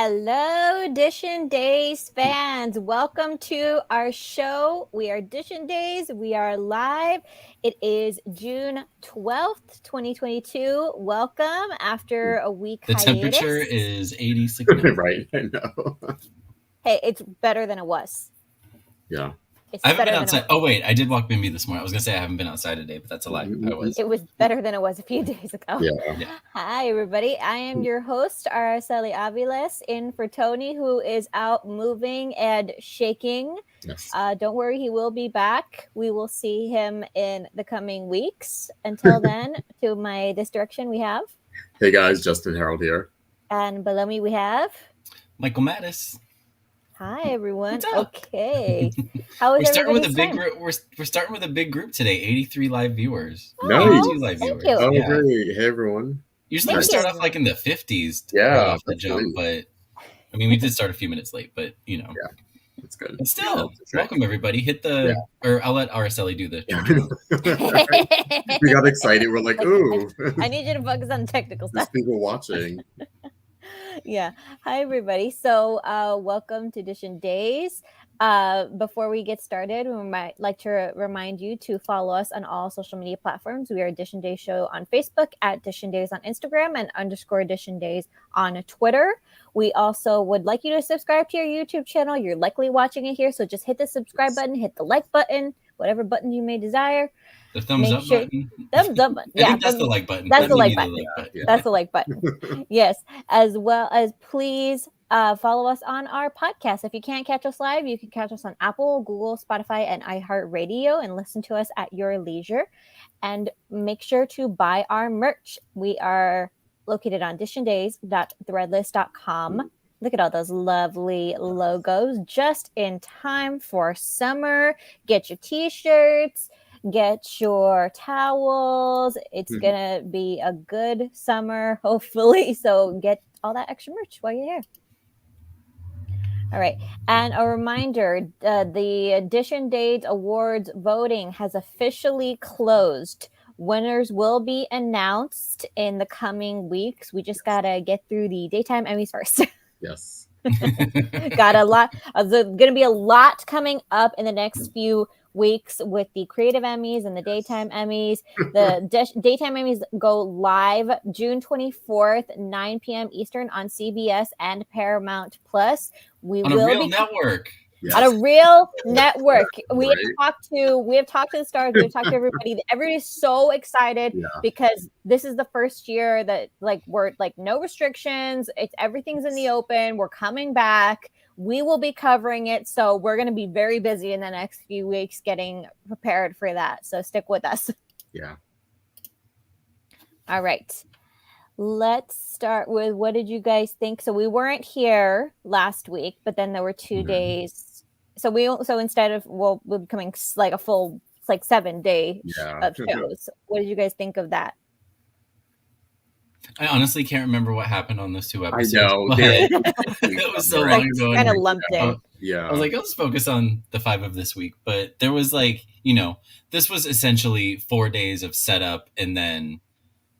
Hello, Dishin Days fans. Welcome to our show. We are Dishin Days. We are live. It is June 12th, 2022. Welcome after a week The hiatus. temperature is 86 now. Right, I know. Hey, it's better than it was. Yeah. It's I haven't better been than outside. Oh, wait. I did walk Bimby this morning. I was going to say I haven't been outside today, but that's a lie. I was. It was better than it was a few days ago. Yeah. Hi, everybody. I am your host, Araceli Aviles, in for Tony, who is out moving and shaking. Yes. Don't worry, he will be back. We will see him in the coming weeks. Until then, to this direction we have. Hey guys, Justin Hareld here. And below me we have Michael Mattis. Hi, everyone. What's up? Okay. How is everybody's time? We're starting with a big group today. 83 live viewers. Nice. 82 live Thank viewers. you. Oh, Yeah. great. Hey everyone. Usually we start off like in the 50s. Yeah, Off the jump, but I mean, we did start a few minutes late, but you know. Yeah, it's good. But still, welcome everybody. Hit the, or I'll let Araceli do the. We got excited. We're like, ooh. I need you to focus on the technical There's stuff. people watching. Yeah. Hi, everybody. So welcome to Dishin Days. Before we get started, we might like to remind you to follow us on all social media platforms. We are Dishin Days Show on Facebook, at Dishin Days on Instagram, and _Dishin Days on Twitter. We also would like you to subscribe to your YouTube channel. You're likely watching it here, so just hit the subscribe button, hit the like button, whatever button you may desire. The thumbs up button. Thumbs up button. I think that's the like button. That's the like button. Yeah. That's the like button. Yes. As well as please follow us on our podcast. If you can't catch us live, you can catch us on Apple, Google, Spotify, and iHeartRadio and listen to us at your leisure. And make sure to buy our merch. We are located on dishindays.threadless.com. Look at all those lovely logos just in time for summer. Get your t-shirts. Get your towels. It's gonna be a good summer, hopefully. So get all that extra merch while you're here. All right. And a reminder, the Dishin Days Awards voting has officially closed. Winners will be announced in the coming weeks. We just gotta get through the daytime Emmys first. Yes. Got a lot. There's going to be a lot coming up in the next few weeks with the creative Emmys and the daytime Emmys. The daytime Emmys go live June 24th, 9 p.m. Eastern on CBS and Paramount Plus. We on will a real be network. Yes. on a real network. We Right. have talked to the stars. We've talked to everybody. Everybody's so excited because this is the first year that we're no restrictions. Everything's in the open. We're coming back. We will be covering it. So we're going to be very busy in the next few weeks getting prepared for that. So stick with us. Yeah. All right. Let's start with, what did you guys think? So we weren't here last week, but then there were 2 days. So instead of, we're becoming like a full 7 day of shows. What did you guys think of that? I honestly can't remember what happened on those 2 episodes. I know. It was so long ago. Kind of lumped in. Yeah. I was like, let's focus on the 5 of this week. But there was this was essentially 4 days of setup and then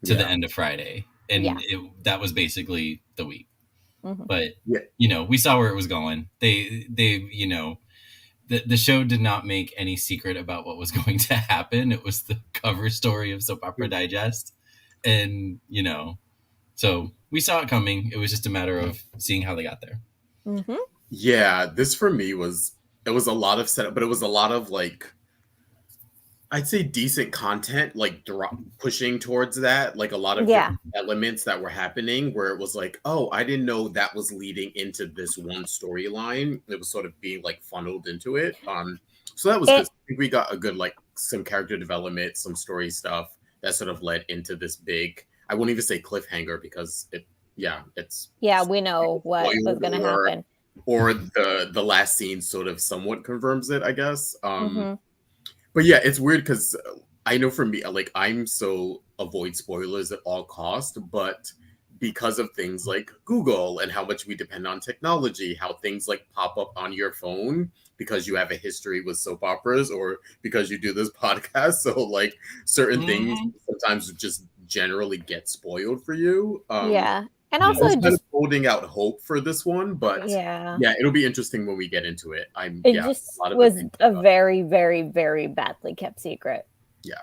to the end of Friday. And that was basically the week. Mm-hmm. But, we saw where it was going. The show did not make any secret about what was going to happen. It was the cover story of Soap Opera Digest. And, so we saw it coming. It was just a matter of seeing how they got there. Mm-hmm. Yeah, this for me it was a lot of setup, but it was a lot of I'd say decent content, pushing towards that, a lot of different elements that were happening where it was oh, I didn't know that was leading into this one storyline. It was sort of being funneled into it. So that was good. I think we got a good some character development, some story stuff that sort of led into this big, I won't even say cliffhanger because we know what was going to happen. Or the last scene sort of somewhat confirms it, I guess. But yeah, it's weird because I know for me, I'm so avoid spoilers at all costs, but because of things like Google and how much we depend on technology, how things pop up on your phone because you have a history with soap operas or because you do this podcast. So certain things sometimes just generally get spoiled for you. And also, I was kind of holding out hope for this one, but yeah, it'll be interesting when we get into it. It just was a very, very, very badly kept secret. Yeah.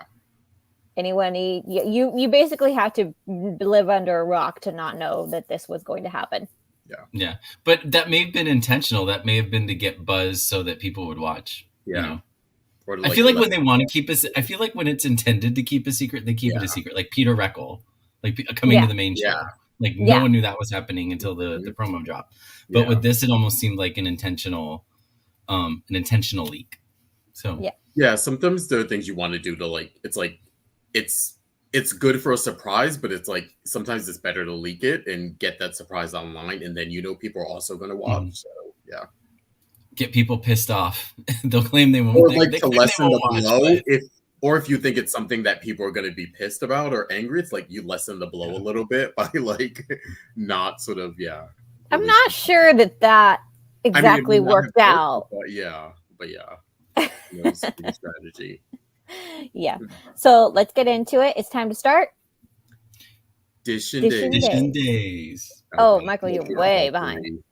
Anyone, you basically have to live under a rock to not know that this was going to happen. Yeah. But that may have been intentional. That may have been to get buzz so that people would watch. Yeah. You know? Or I feel like when they want to keep it, I feel like when it's intended to keep a secret, they keep it a secret. Like Peter Reckel, like coming to the main show. Like no one knew that was happening until the promo dropped. But with this, it almost seemed like an intentional leak. So sometimes there are things you want to do to like it's good for a surprise, but it's like sometimes it's better to leak it and get that surprise online, and then people are also going to watch. So get people pissed off. They'll claim they won't. Or like to lessen the blow. But... If you think it's something that people are going to be pissed about or angry, it's like you lessen the blow a little bit by like not sort of I'm not sure that exactly worked out. But strategy. Yeah. So let's get into it. It's time to start. Dishin Days. Oh, Michael, you're way behind.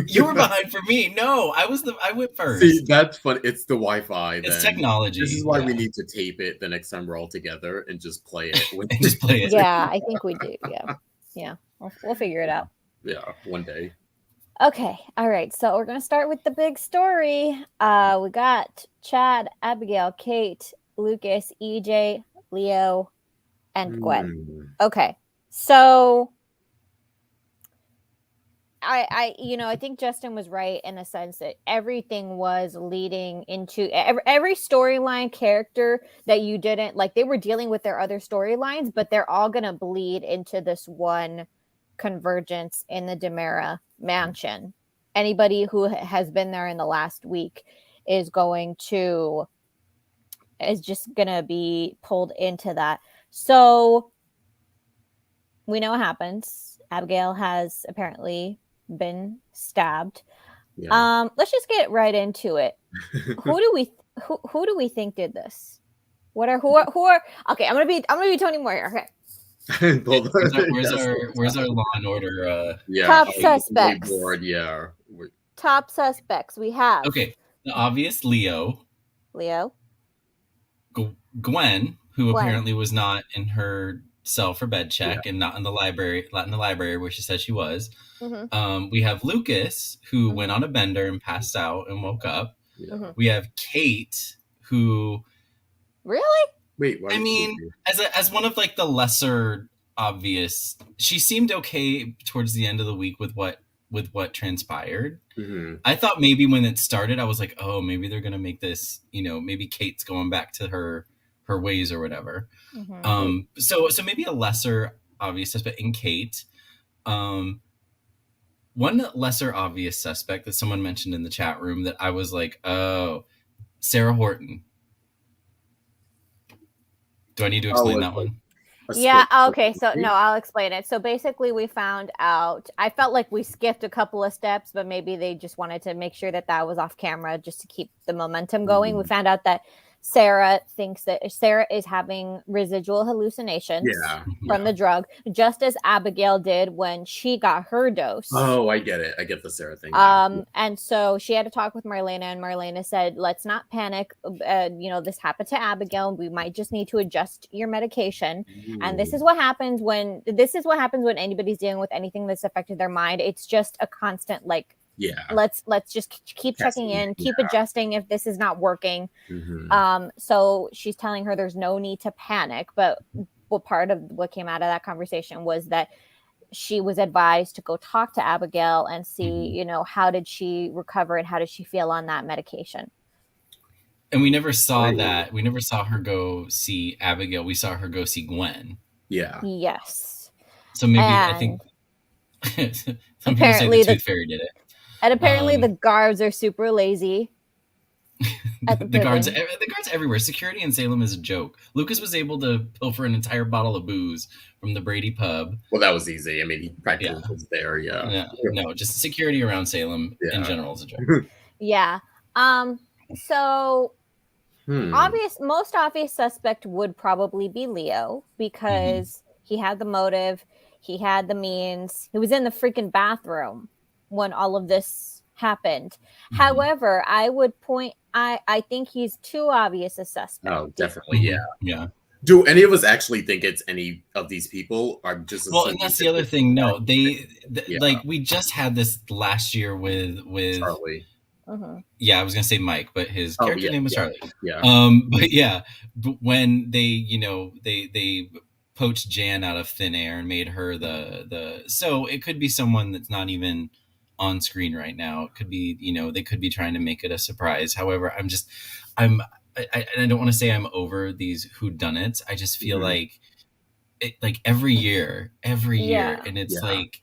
You were behind for me. No, I went first. See, that's fun. It's the Wi-Fi. It's technology. This is why we need to tape it the next time we're all together and just play it. Just play it. Yeah, I think we do. Yeah. We'll figure it out. Yeah, one day. Okay. All right. So we're gonna start with the big story. We got Chad, Abigail, Kate, Lucas, EJ, Leo, and Gwen. Okay. So I think Justin was right in the sense that everything was leading into every storyline character that you didn't like. They were dealing with their other storylines, but they're all going to bleed into this one convergence in the DiMera mansion. Anybody who has been there in the last week is just going to be pulled into that. So we know what happens. Abigail has apparently been stabbed. Let's just get right into it. Who do we think did this? Who are okay, I'm gonna be Tony Moore here. Okay. Where's our Law and Order top suspects? Board, Top suspects we have. Okay, the obvious Leo. Gwen, who apparently was not in her cell for bed check and not in the library where she said she was. We have Lucas, who went on a bender and passed out and woke up. We have Kate, who really? Wait, I mean, as one of like the lesser obvious, she seemed okay towards the end of the week with what transpired. I thought maybe when it started, I was like, oh, maybe they're gonna make this, maybe Kate's going back to her ways or whatever. So maybe a lesser obvious suspect in Kate. One lesser obvious suspect that someone mentioned in the chat room that I was like, oh, Sarah Horton. Do I need to explain that one? Yeah, okay, so no, I'll explain it. So basically we found out, I felt like we skipped a couple of steps, but maybe they just wanted to make sure that was off camera just to keep the momentum going. We found out that Sarah thinks that Sarah is having residual hallucinations from the drug, just as Abigail did when she got her dose. Oh, I get it. I get the Sarah thing. And so she had to talk with Marlena, and Marlena said, let's not panic. This happened to Abigail. We might just need to adjust your medication. And this is what happens when anybody's dealing with anything that's affected their mind. It's just a constant let's just keep checking in, keep adjusting if this is not working. So she's telling her there's no need to panic, but part of what came out of that conversation was that she was advised to go talk to Abigail and see, how did she recover and how did she feel on that medication. And we never saw that. We never saw her go see Abigail. We saw her go see Gwen. Yeah. Yes. So maybe I think some people say the Tooth Fairy did it. And apparently the guards are super lazy. The guards everywhere. Security in Salem is a joke. Lucas was able to pilfer an entire bottle of booze from the Brady pub. Well, that was easy. I mean, he practically was there. No, just security around Salem in general is a joke. Yeah. So most obvious suspect would probably be Leo because he had the motive. He had the means. He was in the freaking bathroom when all of this happened. Mm-hmm. However, I would point, I think he's too obvious a suspect. Oh, definitely. Yeah. Yeah. Do any of us actually think it's any of these people? Or just well, and that's the other thing. No, like we just had this last year with Charlie. Yeah, I was gonna say Mike, but his character name was Charlie. Yeah. But when they, they poached Jan out of thin air and made her the so it could be someone that's not even on screen right now. It could be, they could be trying to make it a surprise. However, I don't want to say I'm over these whodunits. I just feel like every year, and it's like,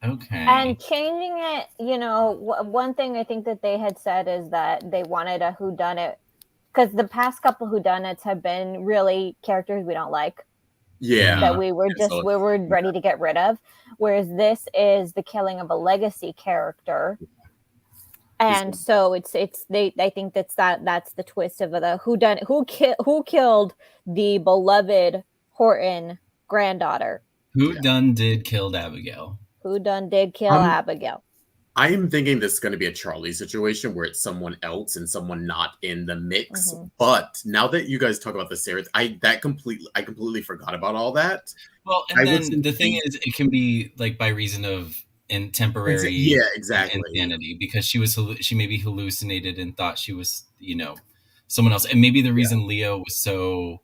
okay. And changing it, one thing I think that they had said is that they wanted a whodunit, because the past couple whodunits have been really characters we don't like. Yeah. That we were ready to get rid of. Whereas this is the killing of a legacy character. And so I think that's the twist of the who killed the beloved Horton granddaughter. Who done did killed Abigail? Who done did kill Abigail? I am thinking this is going to be a Charlie situation where it's someone else and someone not in the mix. But now that you guys talk about the Sarah, I completely forgot about all that. Well, and then the thing is, it can be like by reason of temporary insanity, because she maybe hallucinated and thought she was someone else, and maybe the reason Leo was so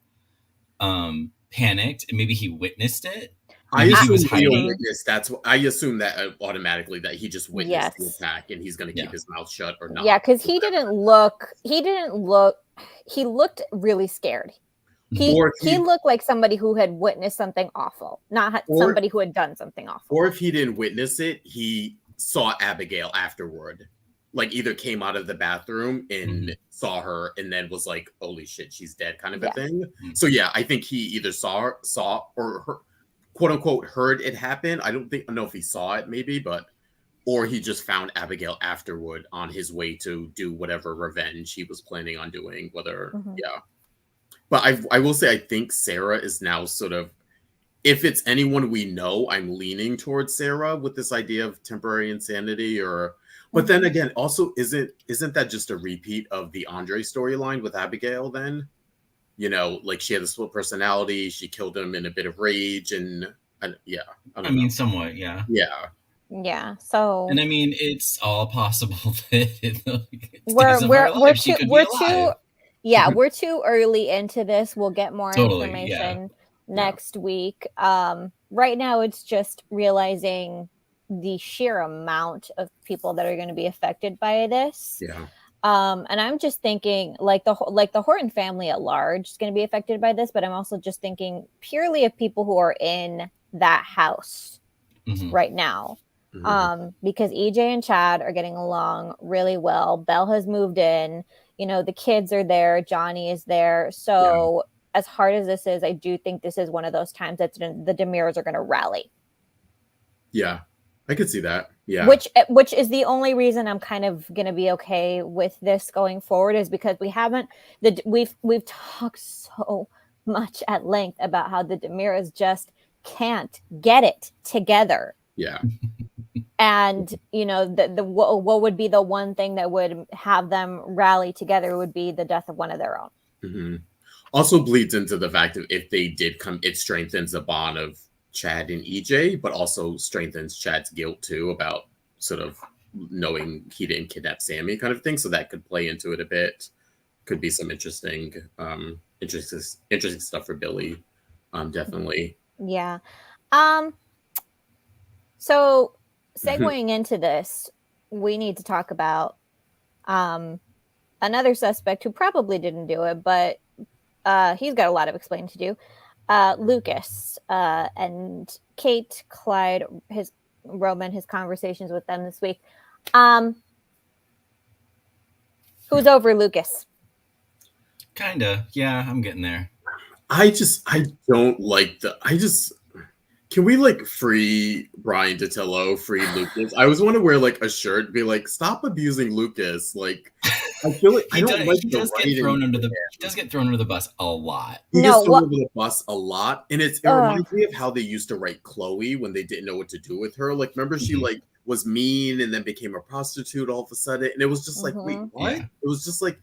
panicked, and maybe he witnessed it. I assume Leo witnessed. I assume that automatically that he just witnessed the attack and he's going to keep his mouth shut or not. Yeah, because he looked really scared. He looked like somebody who had witnessed something awful, not somebody who had done something awful. Or if he didn't witness it, he saw Abigail afterward. Like either came out of the bathroom and saw her and then was like, holy shit, she's dead kind of a thing. So yeah, I think he either saw or her, quote unquote heard it happen. I don't know if he saw it maybe, or he just found Abigail afterward on his way to do whatever revenge he was planning on doing, But I will say, I think Sarah is now sort of, if it's anyone we know, I'm leaning towards Sarah with this idea of temporary insanity but then again, also, isn't that just a repeat of the Andre storyline with Abigail then? Like she had a split personality, she killed him in a bit of rage and I mean, somewhat, yeah. Yeah. So, and I mean, it's all possible that we're too early into this. We'll get more information next week. Right now, it's just realizing the sheer amount of people that are going to be affected by this. Yeah. And I'm just thinking like the Horton family at large is going to be affected by this, but I'm also just thinking purely of people who are in that house right now. Because EJ and Chad are getting along really well. Belle has moved in, the kids are there. Johnny is there. So as hard as this is, I do think this is one of those times that the DeMiras are going to rally. Yeah. I could see that. Yeah. Which is the only reason I'm kind of going to be okay with this going forward, is because we've talked so much at length about how the DeMiras just can't get it together. Yeah. And, what would be the one thing that would have them rally together would be the death of one of their own. Also bleeds into the fact that if they did come, it strengthens the bond of Chad and EJ, but also strengthens Chad's guilt too about sort of knowing he didn't kidnap Sammy kind of thing. So that could play into it a bit. Could be some interesting stuff for Billy. Definitely. Yeah. So segueing into this, we need to talk about another suspect who probably didn't do it, but he's got a lot of explaining to do. Lucas and Kate, Clyde, his conversations with them this week. Who's over Lucas? Kinda. Yeah, I'm getting there. I don't like can we free Brian Datillo, free Lucas? I always want to wear a shirt, be like, stop abusing Lucas. I feel like he does get thrown under the bus a lot. He gets thrown under the bus a lot, and it reminds me of how they used to write Chloe when they didn't know what to do with her. Like, remember she like was mean and then became a prostitute all of a sudden, and it was just like, wait, what? Yeah. It was just like,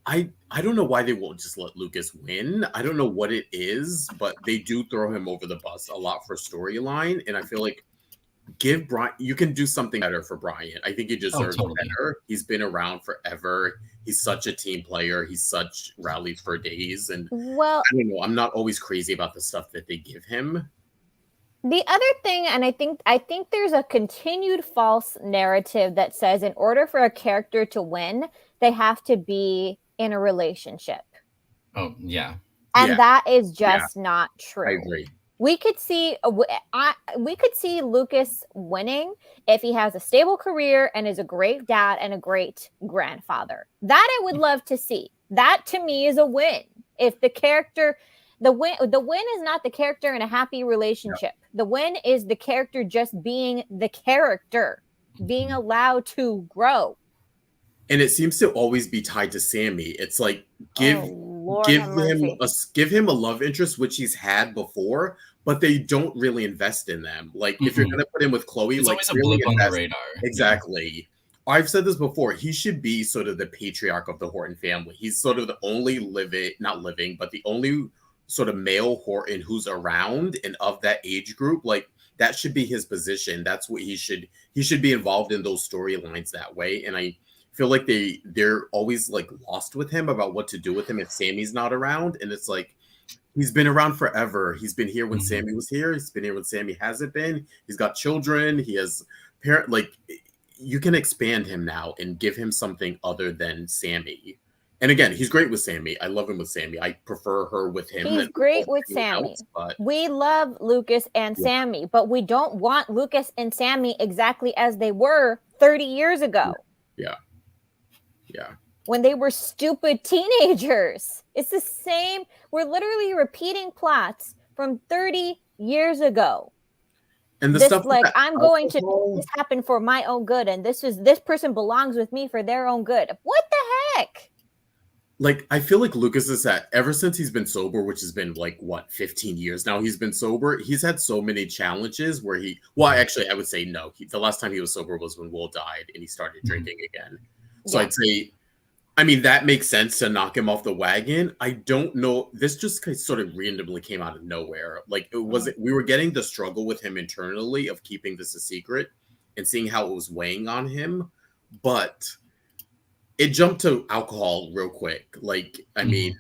I don't know why they won't just let Lucas win. I don't know what it is, but they do throw him over the bus a lot for storyline, and I feel like give Brian, you can do something better for Brian. I think he deserves better. He's been around forever. He's such a team player. He's such rallied for days. And I don't know. I'm not always crazy about the stuff that they give him. The other thing, and I think there's a continued false narrative that says in order for a character to win, they have to be in a relationship. Oh, yeah. And that is just not true. I agree. We could see Lucas winning if he has a stable career and is a great dad and a great grandfather. That I would love to see. That to me is a win. If the win is not the character in a happy relationship. No. The win is the character just being the character, being allowed to grow. And it seems to always be tied to Sammy. It's like give him a love interest, which he's had before, but they don't really invest in them. Like if you're gonna put him with Chloe, it's like always a blip on the radar. Exactly. Yeah. I've said this before. He should be sort of the patriarch of the Horton family. He's sort of the only the only sort of male Horton who's around and of that age group. Like that should be his position. That's what he should be involved in those storylines that way. And I feel like they're always like lost with him about what to do with him if Sammy's not around. And it's like, he's been around forever. He's been here when Sammy was here. He's been here when Sammy hasn't been. He's got children. He has like you can expand him now and give him something other than Sammy. And again, he's great with Sammy. I love him with Sammy. I prefer her with him. He's great with Sammy. We love Lucas and Sammy, but we don't want Lucas and Sammy exactly as they were 30 years ago. Yeah. When they were stupid teenagers. It's the same. We're literally repeating plots from 30 years ago. And the stuff like I'm going to this happen for my own good, and this person belongs with me for their own good. What the heck? Like I feel like Lucas is ever since he's been sober, which has been like 15 years now. He's been sober. He's had so many challenges where I would say no. The last time he was sober was when Will died and he started drinking again. So I'd say, I mean, that makes sense to knock him off the wagon. I don't know. This just sort of randomly came out of nowhere. Like we were getting the struggle with him internally of keeping this a secret and seeing how it was weighing on him. But it jumped to alcohol real quick. Like, I mean,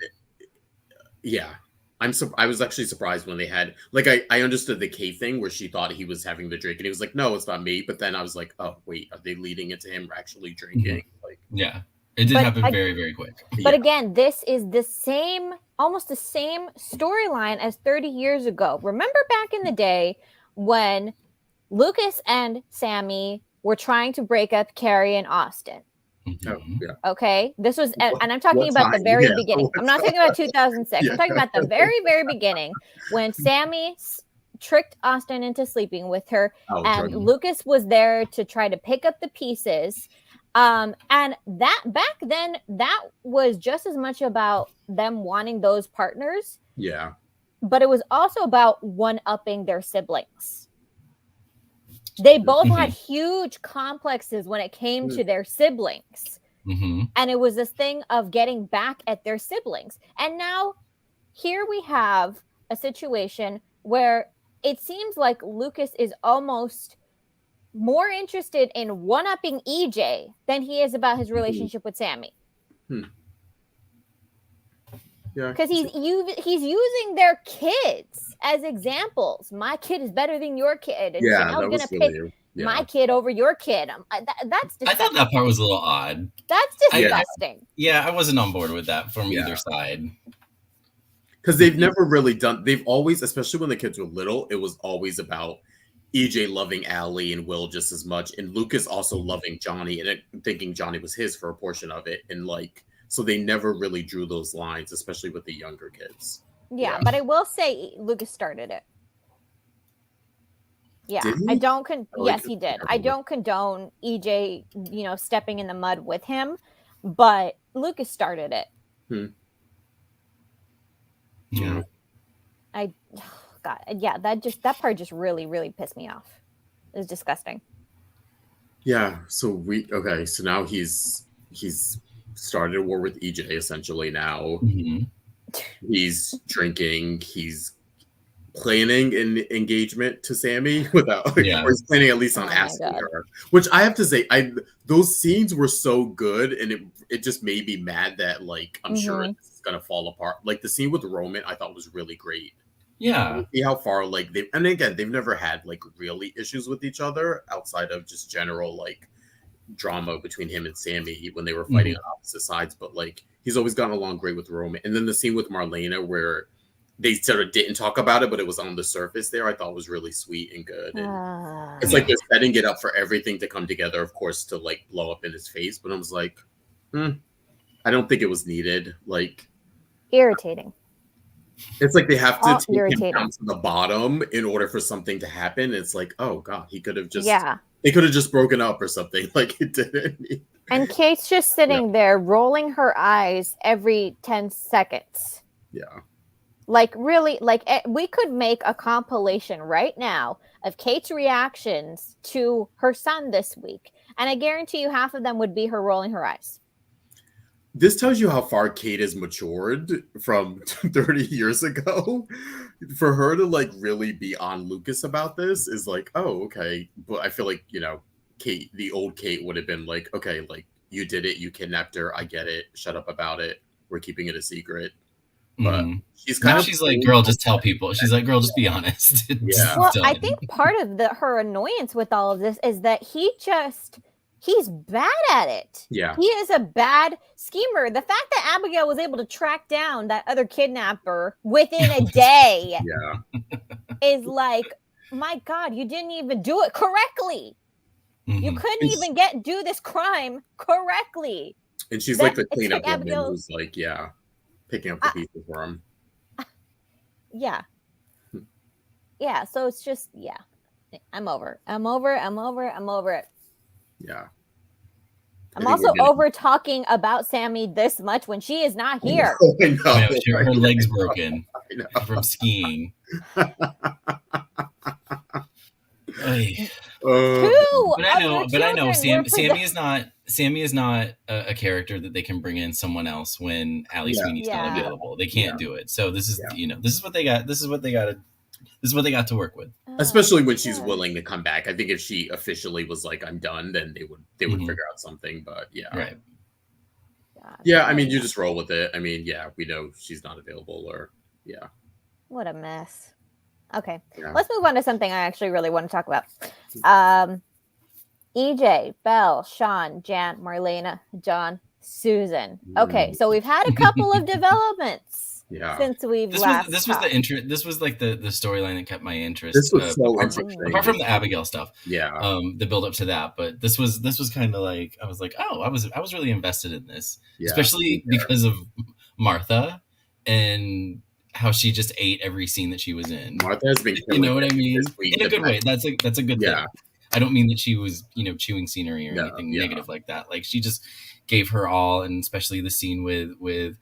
yeah. I was actually surprised when they had, like, I understood the Kay thing where she thought he was having the drink and he was like, no, it's not me. But then I was like, oh, wait, are they leading into him actually drinking? Like, yeah, it did happen very, very quick. But again, this is almost the same storyline as 30 years ago. Remember back in the day when Lucas and Sammy were trying to break up Carrie and Austin? Okay, this was, and I'm talking about the very beginning. I'm not talking about 2006. I'm talking about the very, very beginning when Sammy tricked Austin into sleeping with her, and Lucas was there to try to pick up the pieces. And that back then, that was just as much about them wanting those partners. Yeah, but it was also about one-upping their siblings. They both had huge complexes when it came to their siblings. And it was this thing of getting back at their siblings. And now here we have a situation where it seems like Lucas is almost more interested in one-upping EJ than he is about his relationship with Sammy. Yeah, because he's using their kids as examples. My kid is better than your kid, and I'm gonna pick my kid over your kid. That's disgusting. I thought that part was a little odd. That's disgusting. I wasn't on board with that from either side. Because they've never really done. They've always, especially when the kids were little, it was always about EJ loving Allie and Will just as much, and Lucas also loving Johnny and thinking Johnny was his for a portion of it, and like. So they never really drew those lines, especially with the younger kids. Yeah, but I will say Lucas started it. Yeah, I don't. Yes, he did. I don't condone EJ, stepping in the mud with him. but Lucas started it. Yeah. God, yeah, that part just really, really pissed me off. It was disgusting. Yeah. So now he's started a war with EJ essentially now. Mm-hmm. He's drinking. He's planning an engagement to Sammy without, or he's planning at least on asking her. Which I have to say, those scenes were so good, and it just made me mad that like I'm sure it's gonna fall apart. Like the scene with Roman, I thought was really great. Yeah. See how far like they've never had like really issues with each other outside of just general like drama between him and Sammy when they were fighting on opposite sides. But like he's always gotten along great with Roman. And then the scene with Marlena where they sort of didn't talk about it, but it was on the surface there, I thought was really sweet and good. And it's like they're setting it up for everything to come together, of course, to like blow up in his face. But I was like, I don't think it was needed. Like irritating. It's like they have to take him down to the bottom in order for something to happen. It's like, oh god, he could have just they could have just broken up or something. Like it didn't. And Kate's just sitting there rolling her eyes every 10 seconds. Yeah. Like really, like we could make a compilation right now of Kate's reactions to her son this week. And I guarantee you half of them would be her rolling her eyes. This tells you how far Kate has matured from 30 years ago. For her to like really be on Lucas about this is like, oh, okay. But I feel like, Kate, the old Kate would have been like, okay, like you did it. You kidnapped her. I get it. Shut up about it. We're keeping it a secret. But she's like, girl, just tell people. She's like, girl, just be honest. Well, I think part of her annoyance with all of this is that he's bad at it. Yeah. He is a bad schemer. The fact that Abigail was able to track down that other kidnapper within a day is like, my God, you didn't even do it correctly. You couldn't even do this crime correctly. And she's like the cleanup woman who's like, picking up the pieces for him. Yeah. Yeah, so it's just, I'm over it. Yeah. I'm also over talking about Sammy this much when she is not here. I know. Her leg's broken from skiing. But I know Sammy is not a character that they can bring in someone else when Allie Sweeney's not available. They can't do it. So this is this is what they got. This is what they got to work with. Especially when she's willing to come back. I think if she officially was like, I'm done, then they would figure out something. But right. Yeah, I mean, you just roll with it. I mean, we know she's not available, or What a mess. Okay, let's move on to something I actually really want to talk about. EJ, Belle, Sean, Jan, Marlena, John, Susan. Okay, so we've had a couple of developments. Since we've last this was the interest. This was like the storyline that kept my interest. This was so interesting. Apart from the Abigail stuff, the build up to that. But this was kind of like I was like, oh, I was really invested in this, especially because of Martha and how she just ate every scene that she was in. Martha has been, you know what I mean, in a good way. That's a good thing. I don't mean that she was chewing scenery or anything negative like that. Like she just gave her all, and especially the scene with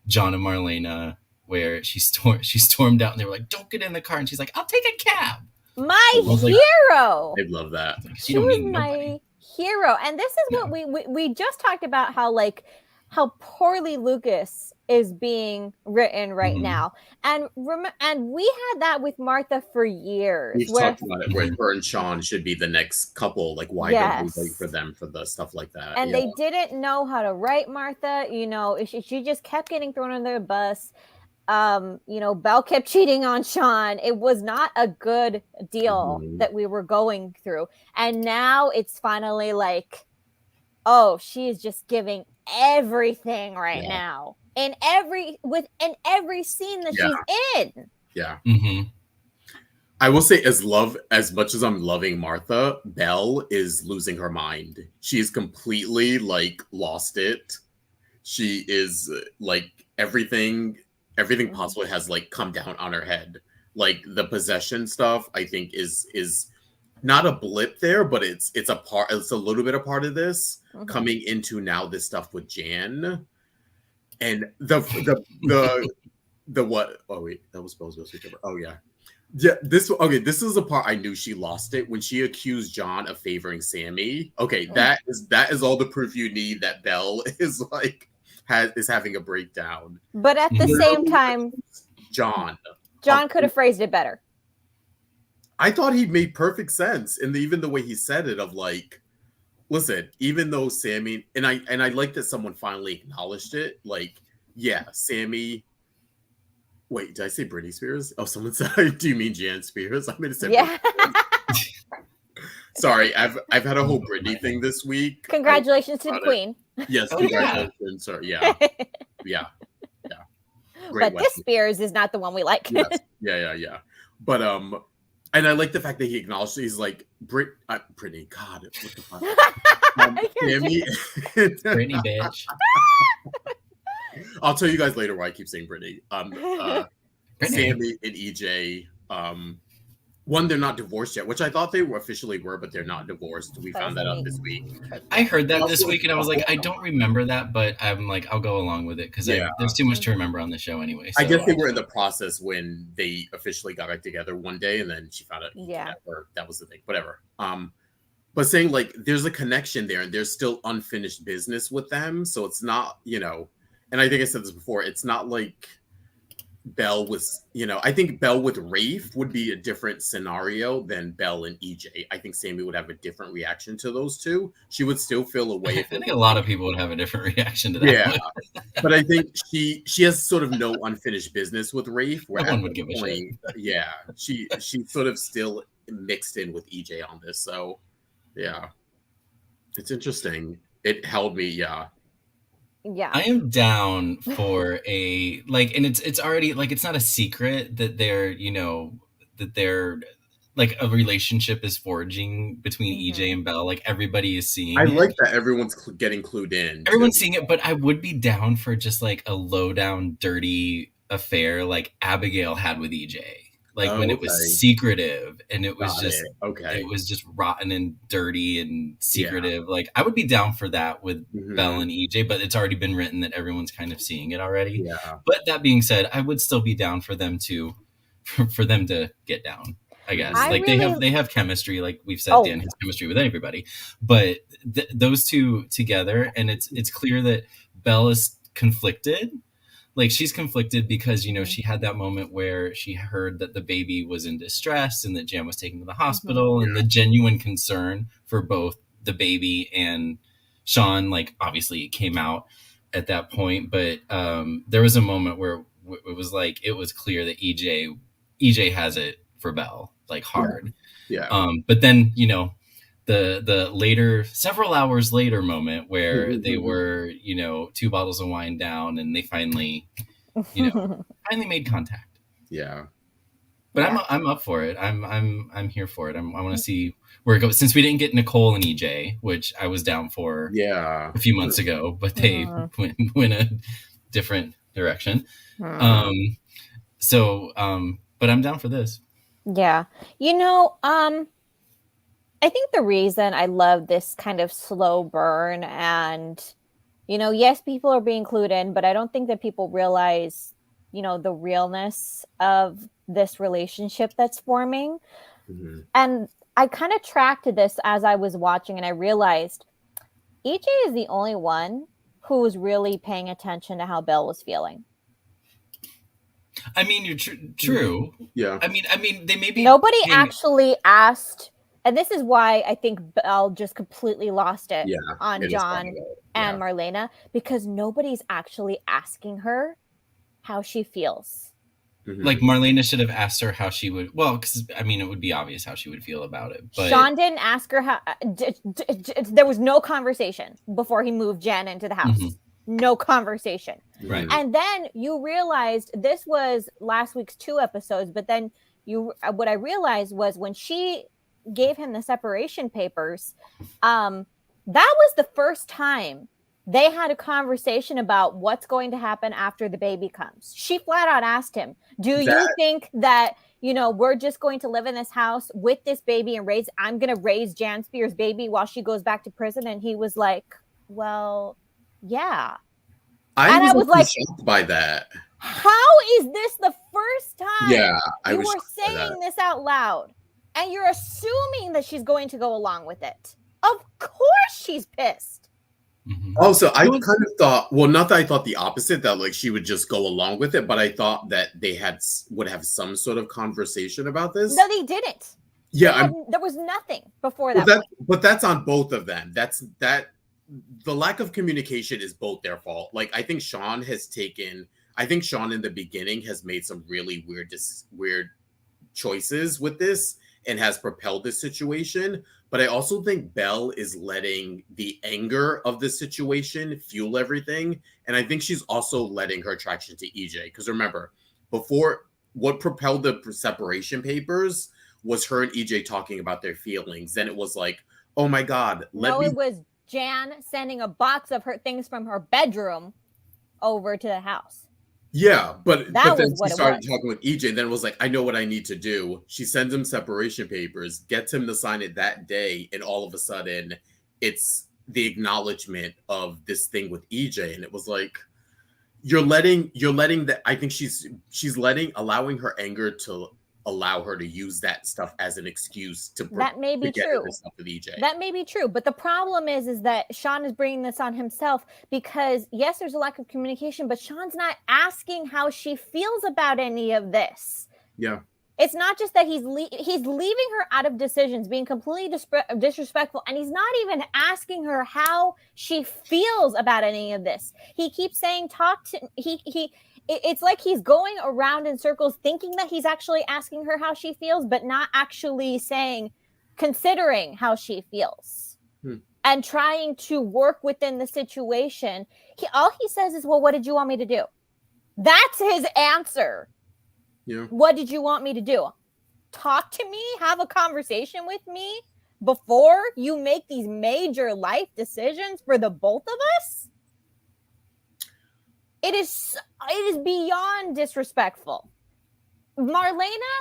John and Marlena, where she stormed out and they were like, don't get in the car, and she's like, I'll take a cab. My hero. I love that. She was my hero. And this is what we just talked about, how poorly Lucas is being written right now. And we had that with Martha for years. We've talked about it, where her and Sean should be the next couple. Like, why don't we wait for them for the stuff like that? And they didn't know how to write Martha. She just kept getting thrown under the bus. Belle kept cheating on Sean. It was not a good deal that we were going through. And now it's finally like, oh, she is just giving everything right now. In every scene that she's in. Yeah. I will say, as much as I'm loving Martha, Belle is losing her mind. She's completely like lost it. She is like everything possible has like come down on her head. Like the possession stuff, I think is not a blip there, but it's a part. It's a little bit a part of this coming into now this stuff with Jan, and the what? Oh wait, that was supposed to switch over. Oh yeah. Yeah, this is the part I knew she lost it when she accused John of favoring Sammy. Okay, that is all the proof you need that Belle is like is having a breakdown. But at the same time, John could have phrased it better. I thought he made perfect sense, and even the way he said it, of like, listen, even though Sammy and I like that someone finally acknowledged it. Like, yeah, Sammy. Wait, did I say Britney Spears? Oh, someone said, do you mean Jan Spears? I meant to say yeah. Sorry, I've had a whole Britney thing this week. Congratulations to the Queen. Yes, congratulations. Yeah. Yeah. Great but this Spears is not the one we like. Yes. Yeah. But and I like the fact that he acknowledged it. He's like, Britney, God, what the fuck? Sammy. Britney, bitch. I'll tell you guys later why I keep saying Britney. Sammy and EJ, one, they're not divorced yet, which I thought they officially were, but they're not divorced. We found that out this week. I heard that this week, and I was like, I don't remember that, but I'm like, I'll go along with it because there's too much to remember on the show anyway. So. I guess they were in the process when they officially got back together one day, and then she found out that was the thing. Whatever. But saying like there's a connection there, and there's still unfinished business with them, so it's not, and I think I said this before, it's not like Belle was, I think Belle with Rafe would be a different scenario than Belle and EJ. I think Sammy would have a different reaction to those two. She would still feel away. I think a lot of people would have a different reaction to that. Yeah, but I think she has sort of no unfinished business with Rafe. No one would give a shit. Yeah, she sort of still mixed in with EJ on this. So, yeah, it's interesting. It held me. Yeah. Yeah, I am down for a and it's already like it's not a secret that they're like a relationship is forging between EJ and Belle. Like everybody is seeing. I like that everyone's getting clued in. Everyone's seeing it, but I would be down for just like a low down, dirty affair like Abigail had with EJ. Like when it was secretive and it was it was just rotten and dirty and secretive. Yeah. Like I would be down for that with Belle and EJ, but it's already been written that everyone's kind of seeing it already. Yeah. But that being said, I would still be down for them to get down. I guess they have chemistry, like we've said. Dan has chemistry with everybody, but those two together, and it's clear that Belle is conflicted. Like she's conflicted because, she had that moment where she heard that the baby was in distress and that Jan was taken to the hospital and the genuine concern for both the baby and Sean, like obviously it came out at that point. But there was a moment where it was clear that EJ has it for Belle, like hard. Yeah. But then, the later, several hours later moment where they were, 2 bottles of wine down and they finally made contact. Yeah. But I'm up for it. I'm here for it. I want to see where it goes. Since we didn't get Nicole and EJ, which I was down for a few months ago, but they went a different direction. So, but I'm down for this. Yeah. I think the reason I love this kind of slow burn and, yes, people are being clued in, but I don't think that people realize, the realness of this relationship that's forming. Mm-hmm. And I kind of tracked this as I was watching and I realized EJ is the only one who was really paying attention to how Belle was feeling. I mean, you're true. Yeah. I mean, they maybe nobody actually asked. And this is why I think Belle just completely lost it on John and Marlena, because nobody's actually asking her how she feels. Mm-hmm. Like Marlena should have asked her how she would. Well, because it would be obvious how she would feel about it. But Sean didn't ask her how. There was no conversation before he moved Jen into the house. Mm-hmm. No conversation. Right. And then you realized this was last week's 2 episodes, but then what I realized was when she gave him the separation papers, that was the first time they had a conversation about what's going to happen after the baby comes. She flat out asked him, do you think that, you know, we're just going to live in this house with this baby and I'm going to raise Jan Spears' baby while she goes back to prison? And he was like, well, yeah. I was like, shocked by that. How is this the first time you were saying this out loud? And you're assuming that she's going to go along with it. Of course she's pissed. Mm-hmm. Also, I kind of thought, well, not that I thought the opposite, that like she would just go along with it, but I thought that they would have some sort of conversation about this. No, they didn't. Yeah, there was nothing before that. But that's on both of them. The lack of communication is both their fault. Like, I think Sean in the beginning has made some really weird choices with this and has propelled this situation. But I also think Belle is letting the anger of the situation fuel everything. And I think she's also letting her attraction to EJ. Because remember, before, what propelled the separation papers was her and EJ talking about their feelings. Then it was like, oh my God. It was Jan sending a box of her things from her bedroom over to the house. Yeah, but then she started talking with EJ. Then it was like, I know what I need to do. She sends him separation papers, gets him to sign it that day, and all of a sudden, it's the acknowledgement of this thing with EJ. And it was like, you're letting that. I think she's allowing her anger to allow her to use that stuff as an excuse to that may be true. With EJ. That may be true, but the problem is that Sean is bringing this on himself because yes, there's a lack of communication, but Sean's not asking how she feels about any of this. Yeah, it's not just that he's leaving her out of decisions, being completely disrespectful, and he's not even asking her how she feels about any of this. He keeps saying, "Talk to he." It's like he's going around in circles thinking that he's actually asking her how she feels, but not actually considering how she feels and trying to work within the situation. All he says is, well, what did you want me to do? That's his answer. Yeah. What did you want me to do? Talk to me? Have a conversation with me before you make these major life decisions for the both of us? It is beyond disrespectful. Marlena,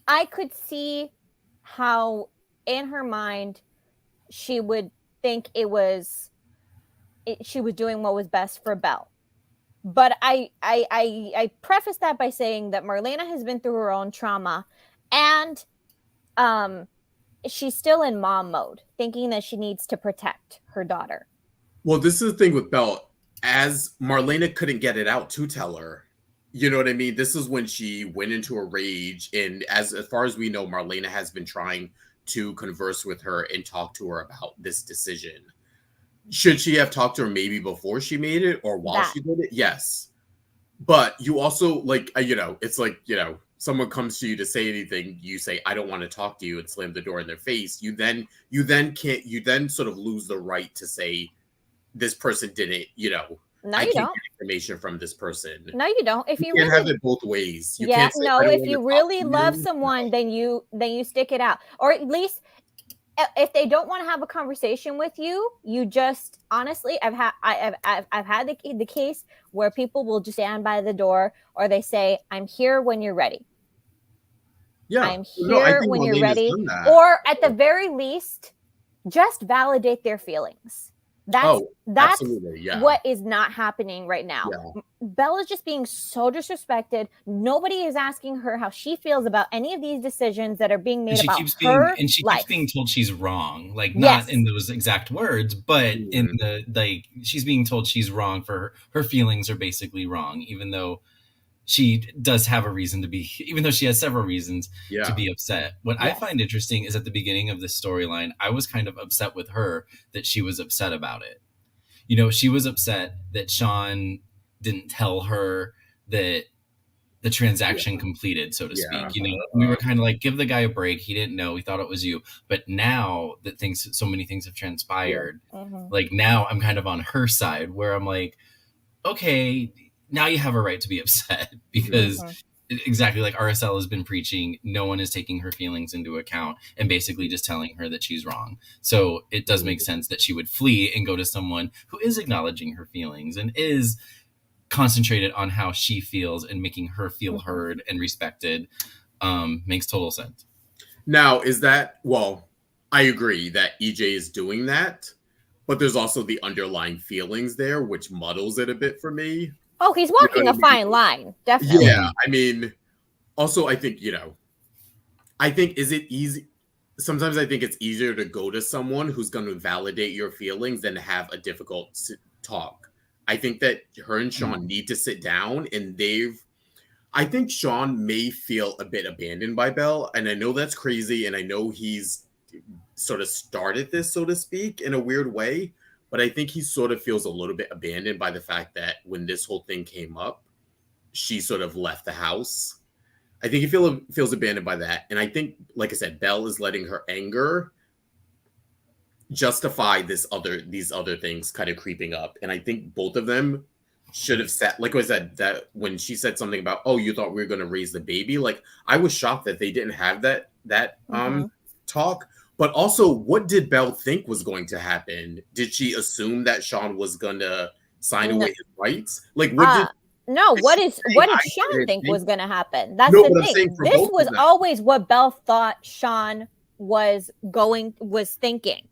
I could see how in her mind she would think she was doing what was best for Belle. But I preface that by saying that Marlena has been through her own trauma and she's still in mom mode, thinking that she needs to protect her daughter. Well, this is the thing with Belle. As Marlena couldn't get it out to tell her, you know what I mean? This is when she went into a rage. And as far as we know, Marlena has been trying to converse with her and talk to her about this decision. Should she have talked to her maybe before she made it or while she did it? Yes. But you also it's like, someone comes to you to say anything, you say, I don't want to talk to you, and slam the door in their face. You then sort of lose the right to say, this person didn't, I can't get information from this person. No, you don't. If you can't have it both ways. You can't say, if you really love someone, then you stick it out. Or at least if they don't want to have a conversation with you, you just honestly, I've had the case where people will just stand by the door, or they say, I'm here when you're ready. Yeah. I'm here when you're ready. Or at the very least, just validate their feelings. That's what is not happening right now. Yeah. Belle is just being so disrespected. Nobody is asking her how she feels about any of these decisions that are being made about her. And she keeps being told she's wrong. Like, not in those exact words, but in the, she's being told she's wrong for her feelings are basically wrong, even though she does have a reason to be, even though she has several reasons to be upset. What I find interesting is at the beginning of this storyline, I was kind of upset with her that she was upset about it. She was upset that Sean didn't tell her that the transaction completed, so to speak. We were kind of like, give the guy a break. He didn't know. He thought it was you. But now that so many things have transpired, like now I'm kind of on her side where I'm like, okay, now you have a right to be upset because exactly, like Araceli has been preaching, no one is taking her feelings into account and basically just telling her that she's wrong. So it does make sense that she would flee and go to someone who is acknowledging her feelings and is concentrated on how she feels and making her feel heard and respected. Makes total sense. Now, is that, well, I agree that EJ is doing that, but there's also the underlying feelings there, which muddles it a bit for me. Oh, he's walking a fine line, definitely. Yeah, I mean, also, I think, is it easy? Sometimes I think it's easier to go to someone who's going to validate your feelings than to have a difficult talk. I think that her and Sean need to sit down, and I think Sean may feel a bit abandoned by Belle, and I know that's crazy, and I know he's sort of started this, so to speak, in a weird way, but I think he sort of feels a little bit abandoned by the fact that when this whole thing came up, she sort of left the house. I think he feels abandoned by that, and I think, like I said, Belle is letting her anger justify these other things kind of creeping up, and I think both of them should have said, like I said, that when she said something about, oh, you thought we were going to raise the baby, like I was shocked that they didn't have that talk. But also, what did Belle think was going to happen? Did she assume that Sean was going to sign away his rights? Like, what did Sean think was going to happen? That's the thing. This was always what Belle thought Sean was thinking.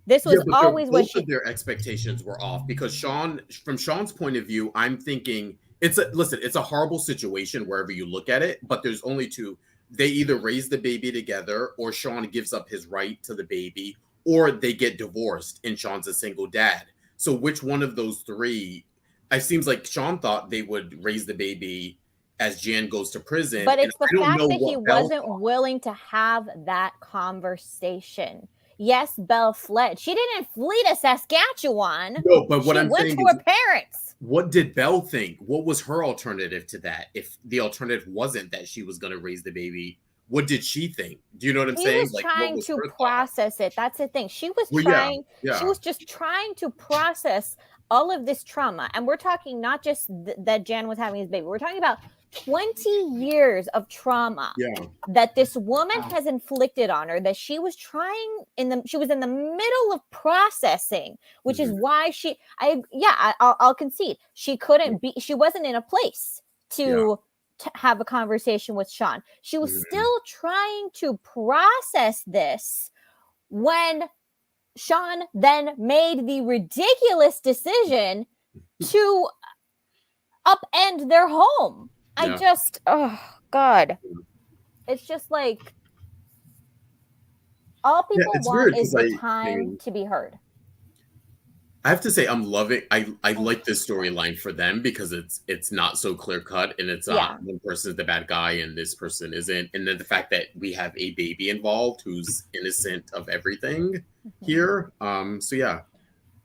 This was always what their expectations were off, because from Sean's point of view, I'm thinking it's a horrible situation wherever you look at it, but there's only two. They either raise the baby together, or Sean gives up his right to the baby, or they get divorced and Sean's a single dad. So which one of those three? It seems like Sean thought they would raise the baby as Jan goes to prison. But it's the fact that he wasn't willing to have that conversation. Yes, Belle fled. She didn't flee to Saskatchewan. No, but what I'm saying is, she went to her parents. What did Belle think? What was her alternative to that? If the alternative wasn't that she was going to raise the baby, what did she think? Do you know what I'm saying? She was trying to process it. That's the thing. She was trying. Yeah. She was just trying to process all of this trauma. And we're talking not just that Jan was having his baby. We're talking about 20 years of trauma that this woman has inflicted on her, that she was she was in the middle of processing, which is why I'll concede she wasn't in a place to have a conversation with Sean. She was still trying to process this when Sean then made the ridiculous decision to upend their home. Oh God. It's just like all people want is the time to be heard. I have to say, I'm loving. I like this storyline for them because it's not so clear cut, and it's one person is the bad guy and this person isn't, and then the fact that we have a baby involved who's innocent of everything here. So yeah,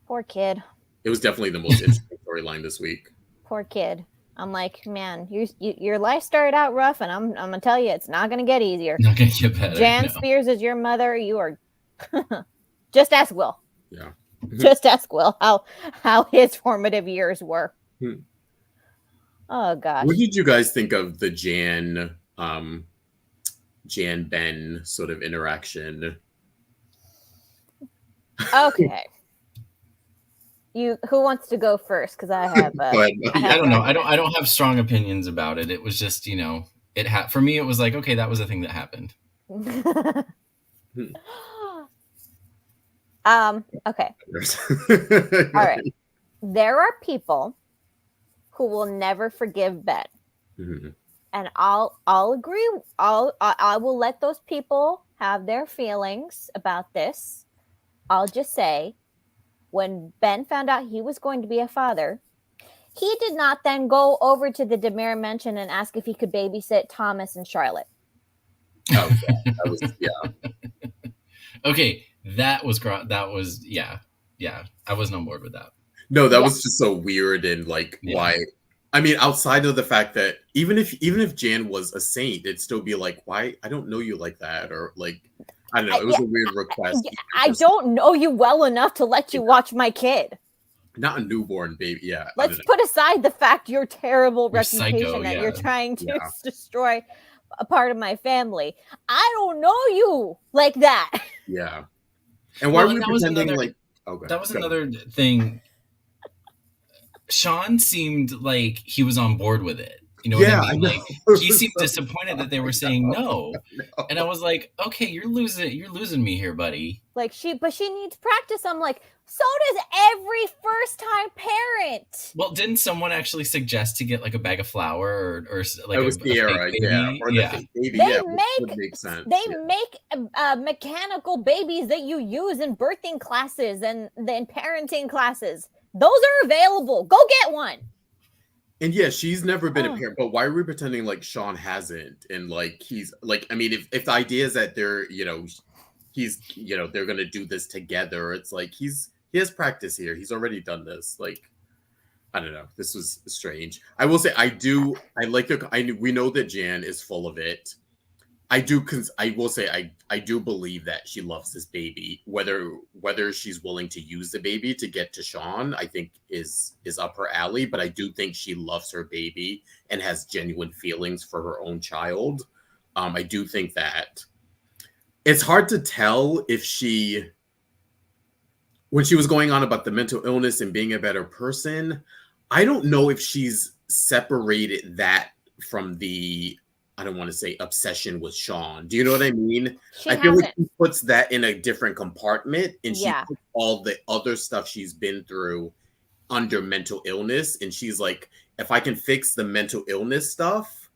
poor kid. It was definitely the most interesting storyline this week. Poor kid. I'm like, man, your life started out rough, and I'm gonna tell you, it's not gonna get easier. Not gonna get better. Jan Spears is your mother. You are. Just ask Will. Yeah. Just ask Will how his formative years were. Oh gosh. What did you guys think of the Jan Ben sort of interaction? Okay. Who wants to go first? Because I have. I don't know. I don't have strong opinions about it. It was just, for me. It was like, okay, that was a thing that happened. Okay. All right. There are people who will never forgive Ben, and I'll agree. I will let those people have their feelings about this. I'll just say, when Ben found out he was going to be a father, he did not then go over to the DeMere mansion and ask if he could babysit Thomas and Charlotte. Oh, that was Okay, that was I wasn't on board with that. No, that was just so weird and why? I mean, outside of the fact that even if Jan was a saint, it'd still be like, why? I don't know you like that, or I don't know. It was a weird request. I don't know you well enough to let you watch my kid. not a newborn baby. Yeah. Let's put aside the fact your terrible reputation psycho, that you're trying to destroy a part of my family. I don't know you like that. Yeah. And why are we pretending like... Okay, that was another thing. Sean seemed like he was on board with it. You know what I mean? Like he seemed disappointed that they were saying no. And I was like, okay, you're losing me here, buddy. Like she needs practice. I'm like, so does every first-time parent. Well, didn't someone actually suggest to get like a bag of flour or like a fake baby? Yeah. Fake baby. They make sense. They make mechanical babies that you use in birthing classes and then parenting classes. Those are available. Go get one. And yeah, she's never been a parent, but why are we pretending like Sean hasn't? And like he's like, I mean, if the idea is that they're, they're gonna do this together, it's like he has practice here. He's already done this. Like, I don't know. This was strange. I will say we know that Jan is full of it. I will say I do believe that she loves this baby. Whether she's willing to use the baby to get to Sean, I think is up her alley. But I do think she loves her baby and has genuine feelings for her own child. I do think that it's hard to tell if when she was going on about the mental illness and being a better person, I don't know if she's separated that from the, I don't want to say obsession with Sean. Do you know what I mean? I feel like she puts that in a different compartment, and she puts all the other stuff she's been through under mental illness. And she's like, if I can fix the mental illness stuff,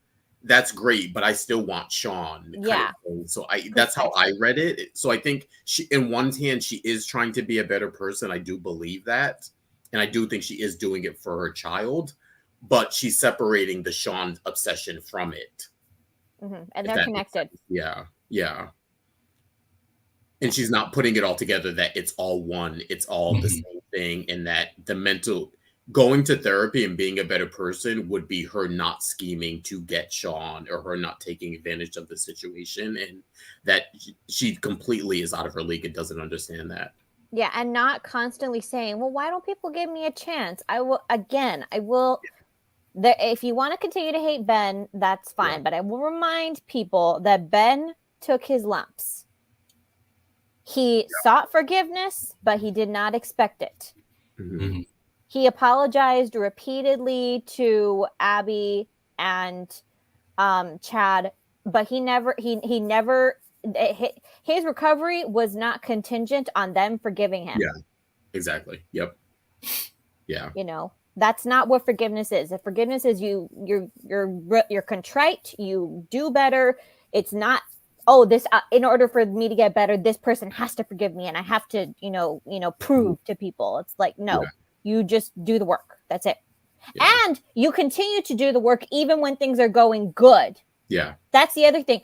that's great, but I still want Sean. Yeah. So that's how I read it. So I think she, in one hand, she is trying to be a better person. I do believe that. And I do think she is doing it for her child, but she's separating the Sean obsession from it. Mm-hmm. And they're connected. Yeah. And she's not putting it all together that it's all one, it's all the same thing, and that the mental going to therapy and being a better person would be her not scheming to get Sean or her not taking advantage of the situation, and that she completely is out of her league and doesn't understand that. Yeah, and not constantly saying, well, why don't people give me a chance? I will. If you want to continue to hate Ben, that's fine. But I will remind people that Ben took his lumps. He sought forgiveness, but he did not expect it. Mm-hmm. He apologized repeatedly to Abby and Chad, but he never. His recovery was not contingent on them forgiving him. Yeah, exactly. Yep. Yeah. That's not what forgiveness is. If forgiveness is you're contrite, you do better. It's not, this in order for me to get better, this person has to forgive me and I have to, prove to people. It's like, no, you just do the work. That's it. Yeah. And you continue to do the work even when things are going good. Yeah. That's the other thing.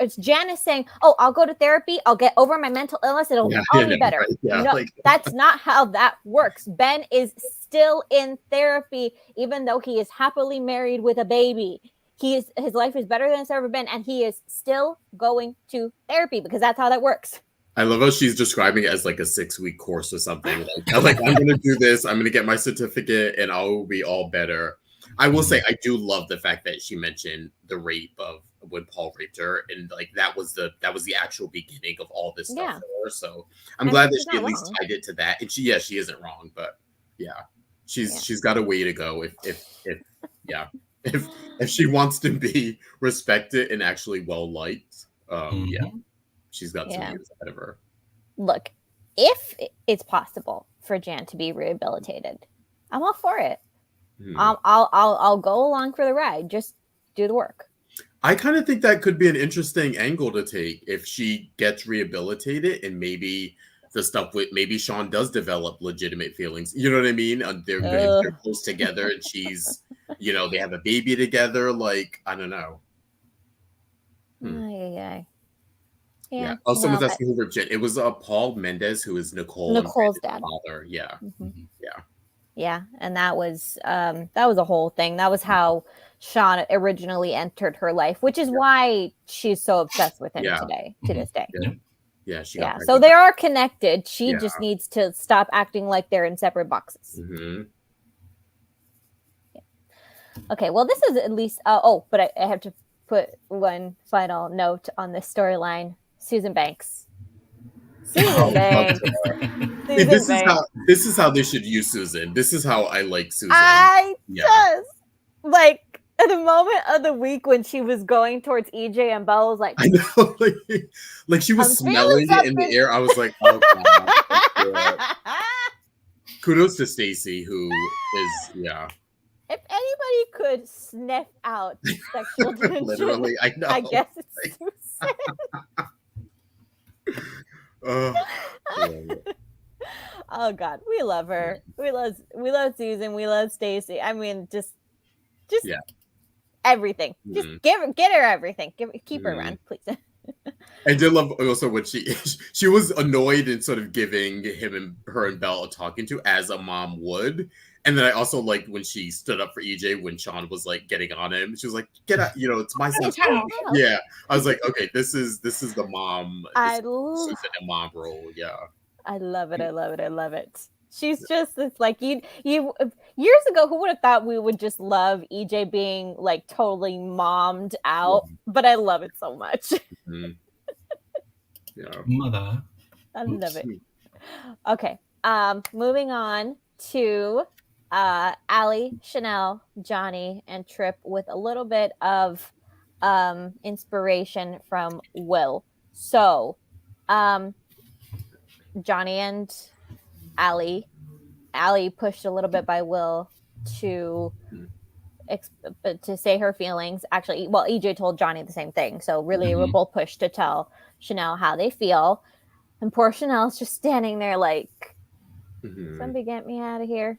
It's Janice saying, I'll go to therapy. I'll get over my mental illness. It'll all be better. Right. Yeah, no, that's not how that works. Ben is still in therapy, even though he is happily married with a baby. His life is better than it's ever been. And he is still going to therapy because that's how that works. I love how she's describing it as like a 6-week course or something. Like I'm going to do this. I'm going to get my certificate and I'll be all better. I will say I do love the fact that she mentioned the rape of when Paul raped her, and like that was the actual beginning of all this stuff for her. So I'm glad that she at least tied it to that. And she isn't wrong, but she's got a way to go if she wants to be respected and actually well liked. She's got some years ahead of her. Look, if it's possible for Jan to be rehabilitated, I'm all for it. I'll go along for the ride. Just do the work. I kind of think that could be an interesting angle to take if she gets rehabilitated and maybe the stuff with maybe Sean does develop legitimate feelings. You know what I mean? They're close together and she's, they have a baby together. Like, I don't know. Yeah. Oh, someone's asking who Jen. It was Paul Mendez, who is Nicole's dad. Father. Yeah. Mm-hmm. Yeah, and that was a whole thing. That was how Sean originally entered her life, which is why she's so obsessed with him to this day. Yeah, she got So they are connected. She just needs to stop acting like they're in separate boxes. Mm-hmm. Yeah. Okay, well, this is at least... but I have to put one final note on this storyline. Susan Banks. Susan Banks. This is how they should use Susan. This is how I like Susan. Just like at the moment of the week when she was going towards EJ and Belle was like, I know, like she was smelling it in the air. I was like, oh god. Kudos to Stacey, who is If anybody could sniff out sexual tension, literally, I know. I guess it's Susan. Oh god, we love her. We love Susan. We love Stacey. I mean, just everything. Just get her everything. Keep her around, please. I did love also when she was annoyed and sort of giving her and Belle a talking to as a mom would. And then I also liked when she stood up for EJ when Sean was like getting on him. She was like, "Get out, it's my son." Yeah, I was like, okay, this is the mom. Susan and mom role. Yeah, I love it. I love it. I love it. She's just this like you years ago. Who would have thought we would just love EJ being like totally mommed out? But I love it so much. Mm-hmm. Yeah, mother. I love it. Okay, moving on to Allie, Chanel, Johnny, and Trip with a little bit of inspiration from Will. So, Johnny and Allie pushed a little bit by Will to say her feelings. Actually, well, EJ told Johnny the same thing. So really, we're both pushed to tell Chanel how they feel. And poor Chanel's just standing there like, somebody get me out of here.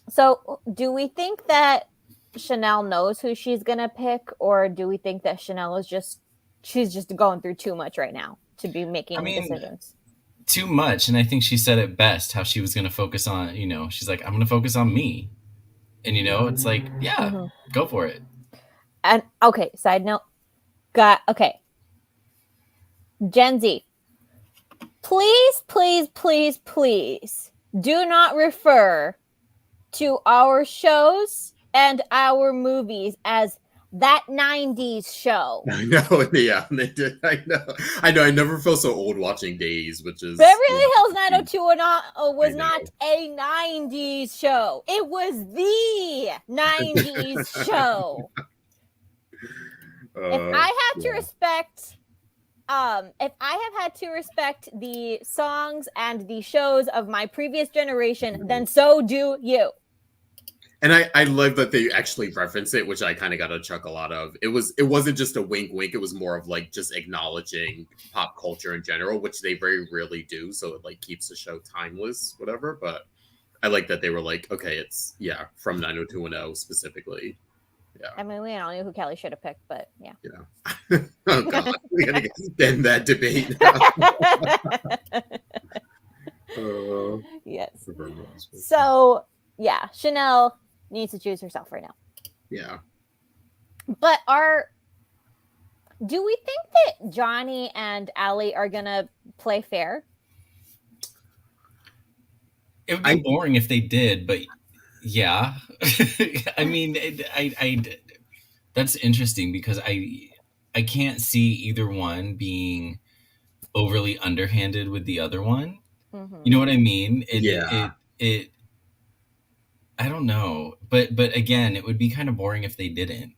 So do we think that Chanel knows who she's going to pick, or do we think that Chanel is she's just going through too much right now to be making decisions? Too much. And I think she said it best, how she was going to focus on, she's like, I'm going to focus on me. And, it's like, go for it. And okay, side note. Okay. Gen Z, please, please, please, please do not refer to our shows and our movies as that 90s show. I know, yeah, they did. I know. I never felt so old watching Days, which is Beverly Hills 90210 was not a 90s show. It was the 90s show. If I have to respect the songs and the shows of my previous generation, then so do you. And I love that they actually reference it, which I kind of got a chuckle out of. It wasn't just a wink wink, it was more of like just acknowledging pop culture in general, which they very rarely do, so it like keeps the show timeless, whatever. But I like that they were like, okay, it's from 90210 specifically. Yeah. I mean, we all knew who Kelly should have picked, but yeah. Oh god, we gotta end that debate. Yes. So Chanel needs to choose herself right now. Yeah. But do we think that Johnny and Allie are gonna play fair? It would be boring if they did, but yeah. I mean, that's interesting because I can't see either one being overly underhanded with the other one. Mm-hmm. You know what I mean? It I don't know, but again, it would be kind of boring if they didn't.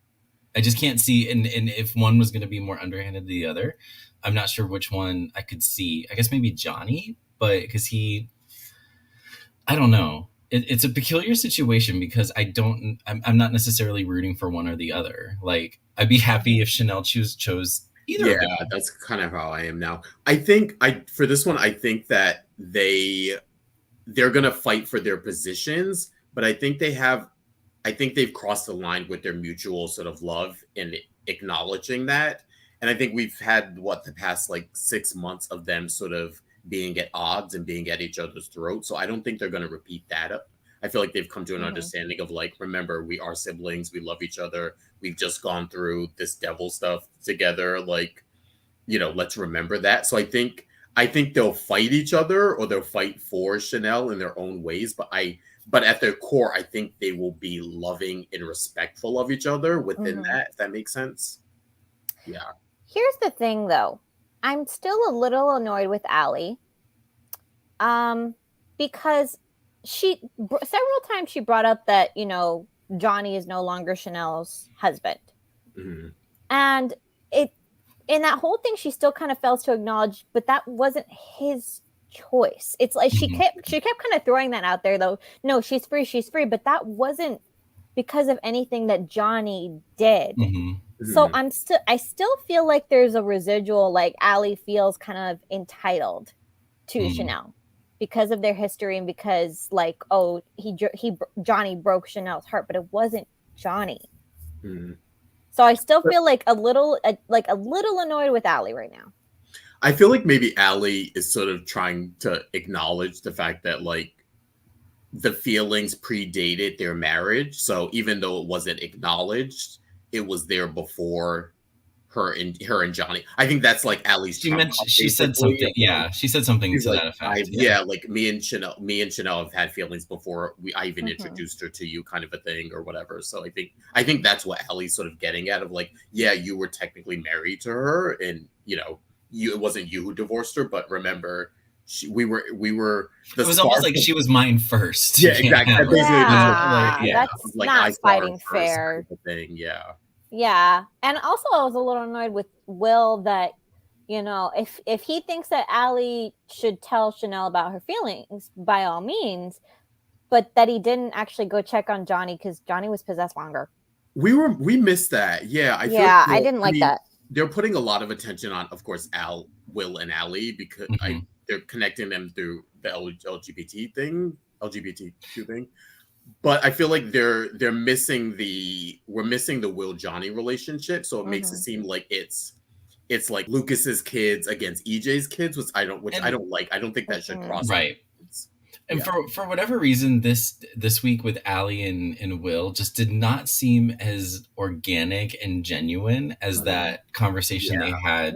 I just can't see, and if one was going to be more underhanded than the other, I'm not sure which one I could see. I guess maybe Johnny, but because I don't know. It's a peculiar situation because I'm not necessarily rooting for one or the other. Like, I'd be happy if Chanel chose either of them. Yeah, that's kind of how I am now. I think for this one, I think that they're going to fight for their positions, but I think they've crossed the line with their mutual sort of love and acknowledging that. And I think we've had the past like 6 months of them sort of being at odds and being at each other's throats. So I don't think they're going to repeat that. I feel like they've come to an understanding of like, remember, we are siblings. We love each other. We've just gone through this devil stuff together. Like, let's remember that. So I think they'll fight each other, or they'll fight for Chanel in their own ways. But at their core, I think they will be loving and respectful of each other within that, if that makes sense. Yeah. Here's the thing, though. I'm still a little annoyed with Allie. Because several times she brought up that, Johnny is no longer Chanel's husband. Mm-hmm. And in that whole thing, she still kind of fails to acknowledge, but that wasn't his choice. It's like she kept kind of throwing that out there, though. No, she's free, but that wasn't because of anything that Johnny did. So I still feel like there's a residual, like Allie feels kind of entitled to Chanel because of their history, and because like, oh, Johnny broke Chanel's heart, but it wasn't Johnny. So I still feel like a little annoyed with Allie right now. I feel like maybe Allie is sort of trying to acknowledge the fact that like the feelings predated their marriage. So even though it wasn't acknowledged, it was there before her and Johnny. I think that's like Allie's. She said something. Yeah, she said something to that effect. Like me and Chanel have had feelings before I even introduced her to you, kind of a thing, or whatever. So I think that's what Allie's sort of getting at, of like, yeah, you were technically married to her, and it wasn't you who divorced her, but remember, we were. It was almost like she was mine first. Yeah, exactly. That's not fighting fair. Kind of thing. Yeah. Yeah. And also I was a little annoyed with Will that, if he thinks that Allie should tell Chanel about her feelings, by all means, but that he didn't actually go check on Johnny because Johnny was possessed longer. We missed that. Yeah. I didn't like that. They're putting a lot of attention on, of course, Will and Allie, because they're connecting them through the LGBTQ thing. But I feel like we're missing the Will Johnny relationship, so it makes it seem like it's like Lucas's kids against EJ's kids, which I don't like. I don't think that should cross. Right. And for whatever reason, this week with Allie and Will just did not seem as organic and genuine as that conversation they had.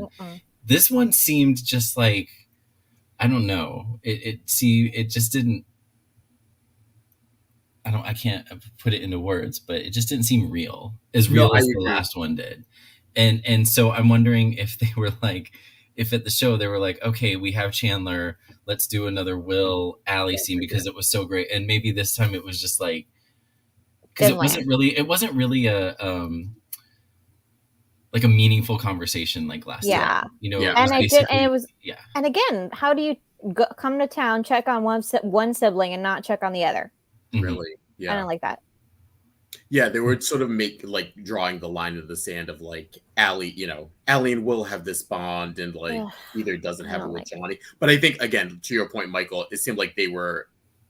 This one seemed just like, I don't know. It just didn't. I can't put it into words, but it just didn't seem real as the last one did. And so I'm wondering if they were like, if at the show they were like, okay, we have Chandler, let's do another Will Allie scene because it was so great. And maybe this time it was just like, because it wasn't really a like a meaningful conversation like last time. And again, how do you come to town, check on one sibling and not check on the other? Really? Yeah. I don't like that. Yeah, they were sort of drawing the line in the sand of like Allie and Will have this bond, and like either doesn't have it with Johnny. But I think, again, to your point, Michael, it seemed like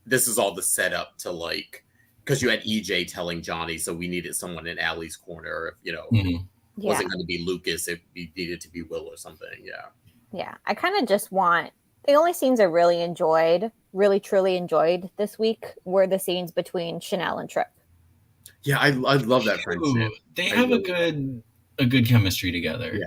this is all the setup to like, because you had EJ telling Johnny, so we needed someone in Allie's corner. If wasn't going to be Lucas, it needed to be Will or something. Yeah. Yeah, I kind of just want the only scenes I really truly enjoyed this week were the scenes between Chanel and Tripp. Yeah, I love that friendship. They have a good chemistry together. Yeah.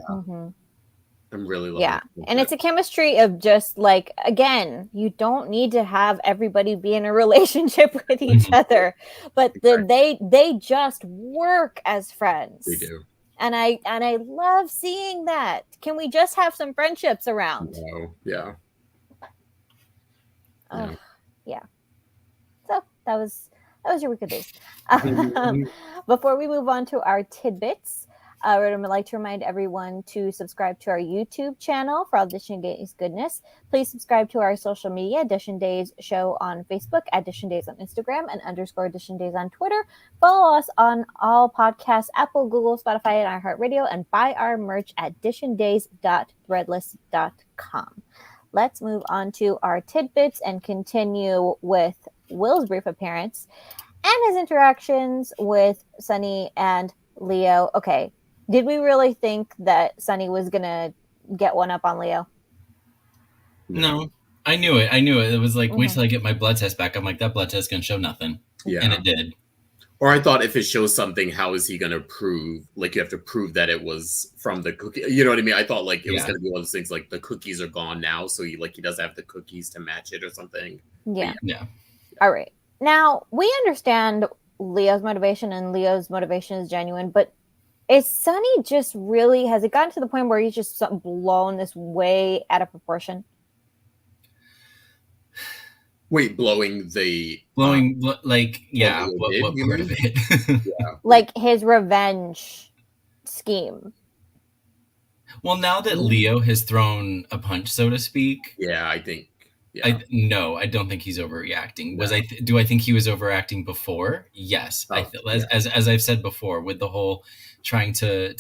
I'm really loving it. And it's a chemistry of just like, again, you don't need to have everybody be in a relationship with each other, but they just work as friends. They do. And I love seeing that. Can we just have some friendships around? Yeah. Yeah. So that was your week of days. Before we move on to our tidbits, I would like to remind everyone to subscribe to our YouTube channel for all Dishin Days goodness. Please subscribe to our social media, Dishin Days Show on Facebook, at Dishin Days on Instagram, and _Dishin Days on Twitter. Follow us on all podcasts, Apple, Google, Spotify, and iHeartRadio, and buy our merch at dishindays.threadless.com. Let's move on to our tidbits and continue with Will's brief appearance and his interactions with Sonny and Leo. Okay, did we really think that Sonny was going to get one up on Leo? No, I knew it. It was like, wait till I get my blood test back. I'm like, that blood test can show nothing. Yeah. And it did. Or I thought if it shows something, how is he going to prove? Like, you have to prove that it was from the cookie. You know what I mean? I thought like it was going to be one of those things like the cookies are gone now, so he doesn't have the cookies to match it or something. Yeah. Yeah. All right. Now we understand Leo's motivation, and Leo's motivation is genuine, but is Sonny just really, has it gotten to the point where he's just blown this way out of proportion? Wait, blowing like, yeah, what part of it? Yeah. Like his revenge scheme. Well, now that Leo has thrown a punch, so to speak. Yeah, I think. Yeah. I don't think he's overreacting. No. Do I think he was overreacting before? Yes. As I've said before, with the whole trying to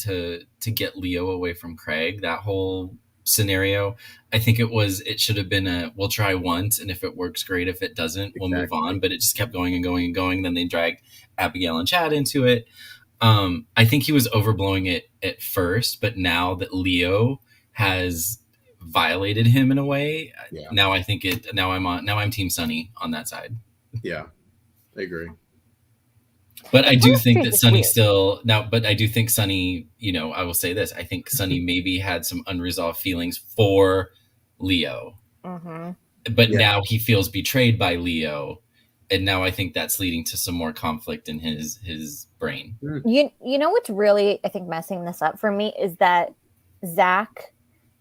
get Leo away from Craig, that whole scenario, I think it should have been we'll try once, and if it works, great. If it doesn't, we'll move on. But it just kept going and going and going. Then they dragged Abigail and Chad into it. I think he was overblowing it at first, but now that Leo has violated him in a way, now I think now I'm Team Sonny on that side. Yeah, I agree. But I do think that Sonny I do think Sonny, I will say this, I think Sonny maybe had some unresolved feelings for Leo. Mm-hmm. But now he feels betrayed by Leo. And now I think that's leading to some more conflict in his brain. You know what's really, I think, messing this up for me is that Zach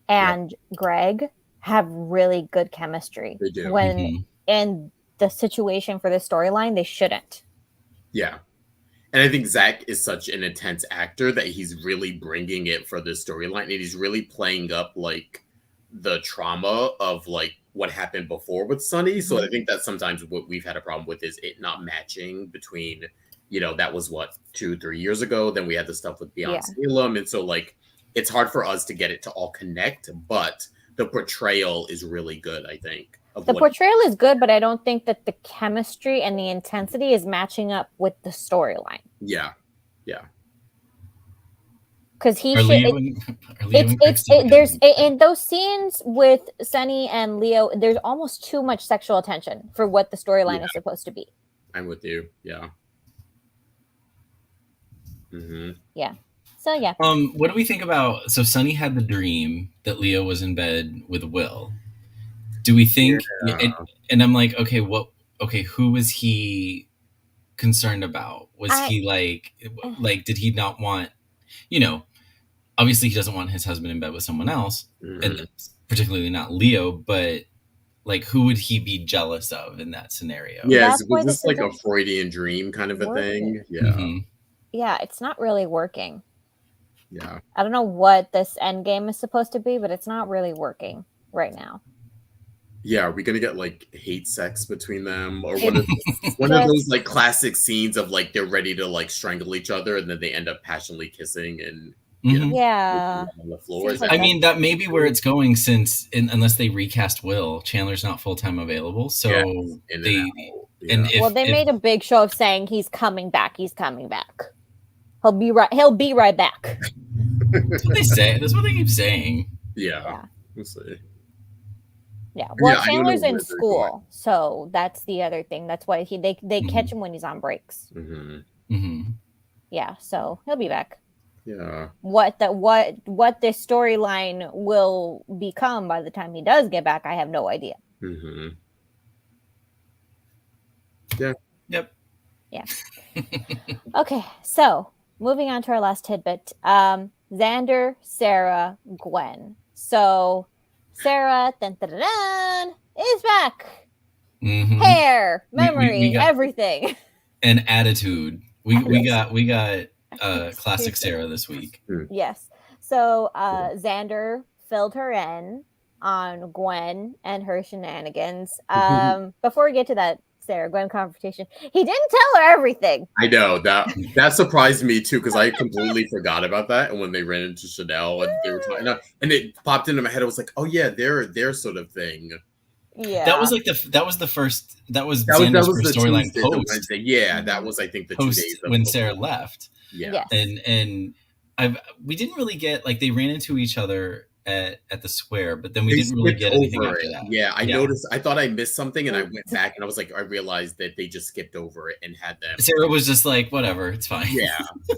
and Greg have really good chemistry. They do. When in the situation for this storyline, they shouldn't. Yeah. And I think Zach is such an intense actor that he's really bringing it for this storyline. And he's really playing up like the trauma of like what happened before with Sonny. So I think that sometimes what we've had a problem with is it not matching between, that was 2-3 years ago. Then we had the stuff with Beyond Salem. And so like, it's hard for us to get it to all connect, but the portrayal is really good, I think. The portrayal is good, but I don't think that the chemistry and the intensity is matching up with the storyline. Yeah. Yeah. Because there's in those scenes with Sonny and Leo, there's almost too much sexual attention for what the storyline is supposed to be. I'm with you. Yeah. Mm-hmm. Yeah. So yeah. What do we think about? So Sonny had the dream that Leo was in bed with Will. Do we think? And I'm like, okay, who was he concerned about? Was he like, did he not want? Obviously he doesn't want his husband in bed with someone else, and particularly not Leo. But like, who would he be jealous of in that scenario? Yeah, was this like a Freudian dream kind of a thing? Yeah. Mm-hmm. Yeah, it's not really working. Yeah. I don't know what this end game is supposed to be, but it's not really working right now. Yeah, are we gonna get like hate sex between them, or one of those like classic scenes of like they're ready to like strangle each other and then they end up passionately kissing and on the floor? I mean, that may be where it's going, since unless they recast Will, Chandler's not full-time available, so they made a big show of saying he's coming back. He's coming back. He'll be right back. That's what they say. That's what they keep saying. Yeah. We'll see. Yeah. Well, Chandler's in school, so that's the other thing. That's why they catch him when he's on breaks. Mm-hmm. Mm-hmm. Yeah. So he'll be back. Yeah. What this storyline will become by the time he does get back, I have no idea. Mm-hmm. Yeah. Yep. Yeah. Okay. So moving on to our last tidbit. Xander, Sarah, Gwen. So Sarah is back. Mm-hmm. Hair, memory, we got everything. And attitude. We got classic Sarah this week. Yes. So Xander filled her in on Gwen and her shenanigans. Before we get to that Sarah Gwen confrontation, he didn't tell her everything. I know that surprised me too, because I completely forgot about that. And when they ran into Chanel and they were talking, and it popped into my head, I was like, oh yeah, their sort of thing. Yeah, that was the first Xander's first storyline post. Yeah, that was, I think, the post 2 days when Sarah left. Yeah, yes. and we didn't really get, like, they ran into each other at the square, but then we didn't really get anything after that. Yeah, I noticed. I thought I missed something, and I went back, and I was like, I realized that they just skipped over it and had them. Sarah was just like, whatever, it's fine.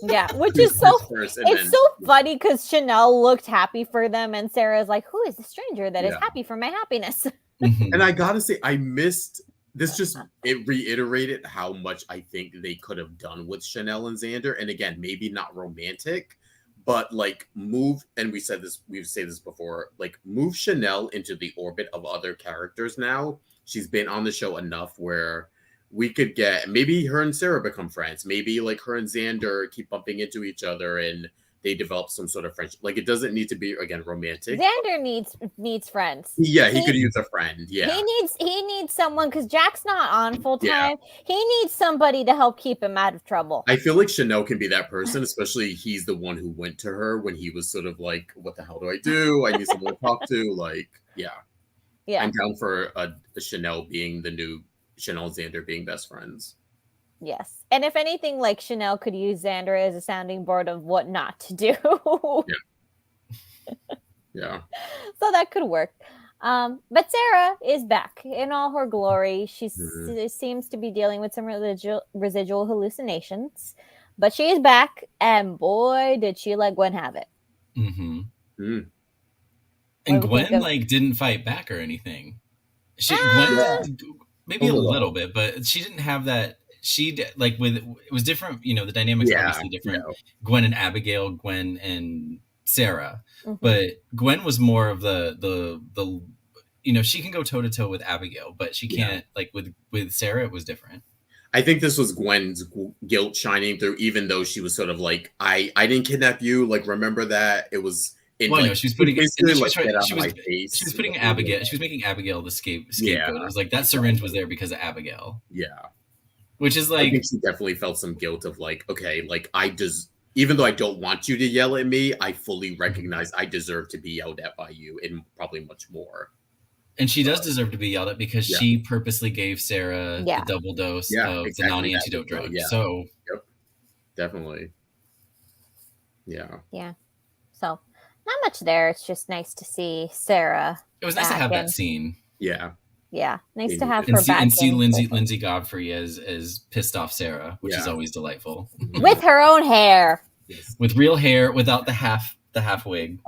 Yeah, which is so. It's so funny because Chanel looked happy for them, and Sarah's like, "Who is the stranger that is happy for my happiness?" And I gotta say, I missed this. Just it reiterated how much I think they could have done with Chanel and Xander, and again, maybe not romantic. But like we've said this before, like move Chanel into the orbit of other characters now. She's been on the show enough where we could get, maybe her and Sarah become friends. Maybe like her and Xander keep bumping into each other and they develop some sort of friendship. Like it doesn't need to be, again, romantic. Xander needs friends. Yeah, he could use a friend. Yeah. He needs someone because Jack's not on full time. Yeah. He needs somebody to help keep him out of trouble. I feel like Chanel can be that person, especially he's the one who went to her when he was sort of like, what the hell do I do? I need someone to talk to. Like, yeah. I'm down for a Chanel being the new Chanel and Xander being best friends. Yes. And if anything, like Chanel could use Xander as a sounding board of what not to do. Yeah. So that could work. But Sarah is back in all her glory. She seems to be dealing with some residual hallucinations. But she is back, and boy, did she let Gwen have it. Mm-hmm. Mm. And Gwen, like, didn't fight back or anything. Gwen, maybe a little bit, but she didn't have that. She like it was different, you know, the dynamics are obviously different. Gwen and Abigail, Gwen and Sarah, but Gwen was more of the you know, she can go toe to toe with Abigail, but she can't like with Sarah. It was different. I think this was Gwen's guilt shining through, even though she was sort of like, I didn't kidnap you. Like, remember that it was. She was putting Abigail. She was making Abigail the scapegoat. It was like that syringe was there because of Abigail. Yeah. Which is like, I think she definitely felt some guilt of like, okay, like even though I don't want you to yell at me, I fully recognize I deserve to be yelled at by you and probably much more. And she does deserve to be yelled at because she purposely gave Sarah the double dose of the non-antidote drug. Yeah. So, definitely. Yeah. Yeah. So, not much there. It's just nice to see Sarah. It was nice to have that scene. Yeah. Yeah, nice to have her back. And see Lindsay Godfrey as pissed off Sarah, which is always delightful. With her own hair. With real hair, without the half wig.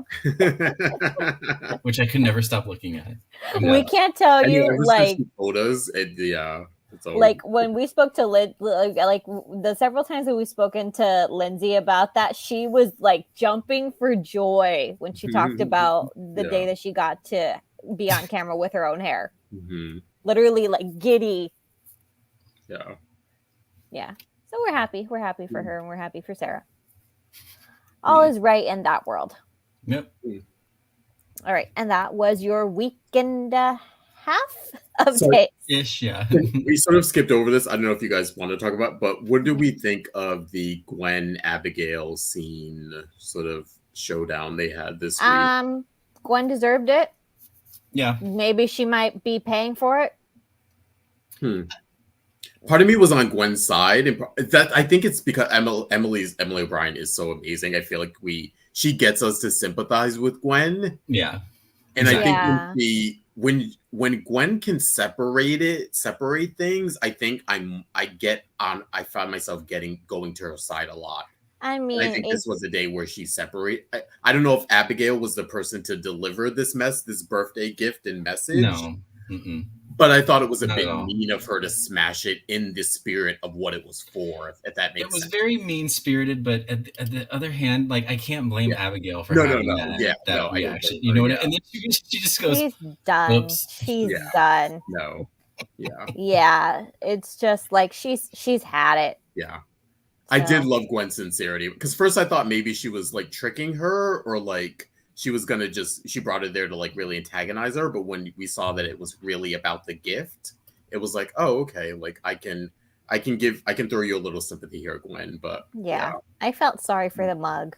Which I could never stop looking at. We can't tell you, like photos and like when we spoke to like the several times that we've spoken to Lindsay about that, she was like jumping for joy when she talked about the day that she got to be on camera with her own hair. Literally like giddy. Yeah. So we're happy for her, and we're happy for Sarah. All is right in that world. Yep. All right, and that was your week and a half of days. Ish, yeah. We sort of skipped over this. I don't know if you guys want to talk about, but what do we think of the Gwen Abigail scene sort of showdown they had this week? Gwen deserved it. Yeah. Maybe she might be paying for it. Part of me was on Gwen's side, and that I think it's because Emily O'Brien is so amazing. I feel like she gets us to sympathize with Gwen. Yeah. And I think when Gwen can separate things, I think I found myself going to her side a lot. I mean, I think this was a day where she separated. I don't know if Abigail was the person to deliver this birthday gift and message. No. But I thought it was a bit mean of her to smash it in the spirit of what it was for, if that makes sense. It was very mean-spirited, but at the other hand, like, I can't blame Abigail for having that reaction. You know what I mean? And then she just goes, she's done. Oops. She's done. No. Yeah. Yeah. It's just like she's had it. Yeah. I did love Gwen's sincerity, because first I thought maybe she was like tricking her, or like she was gonna she brought it there to like really antagonize her. But when we saw that it was really about the gift, it was like, oh, okay, like I can throw you a little sympathy here, Gwen. But yeah. I felt sorry for the mug.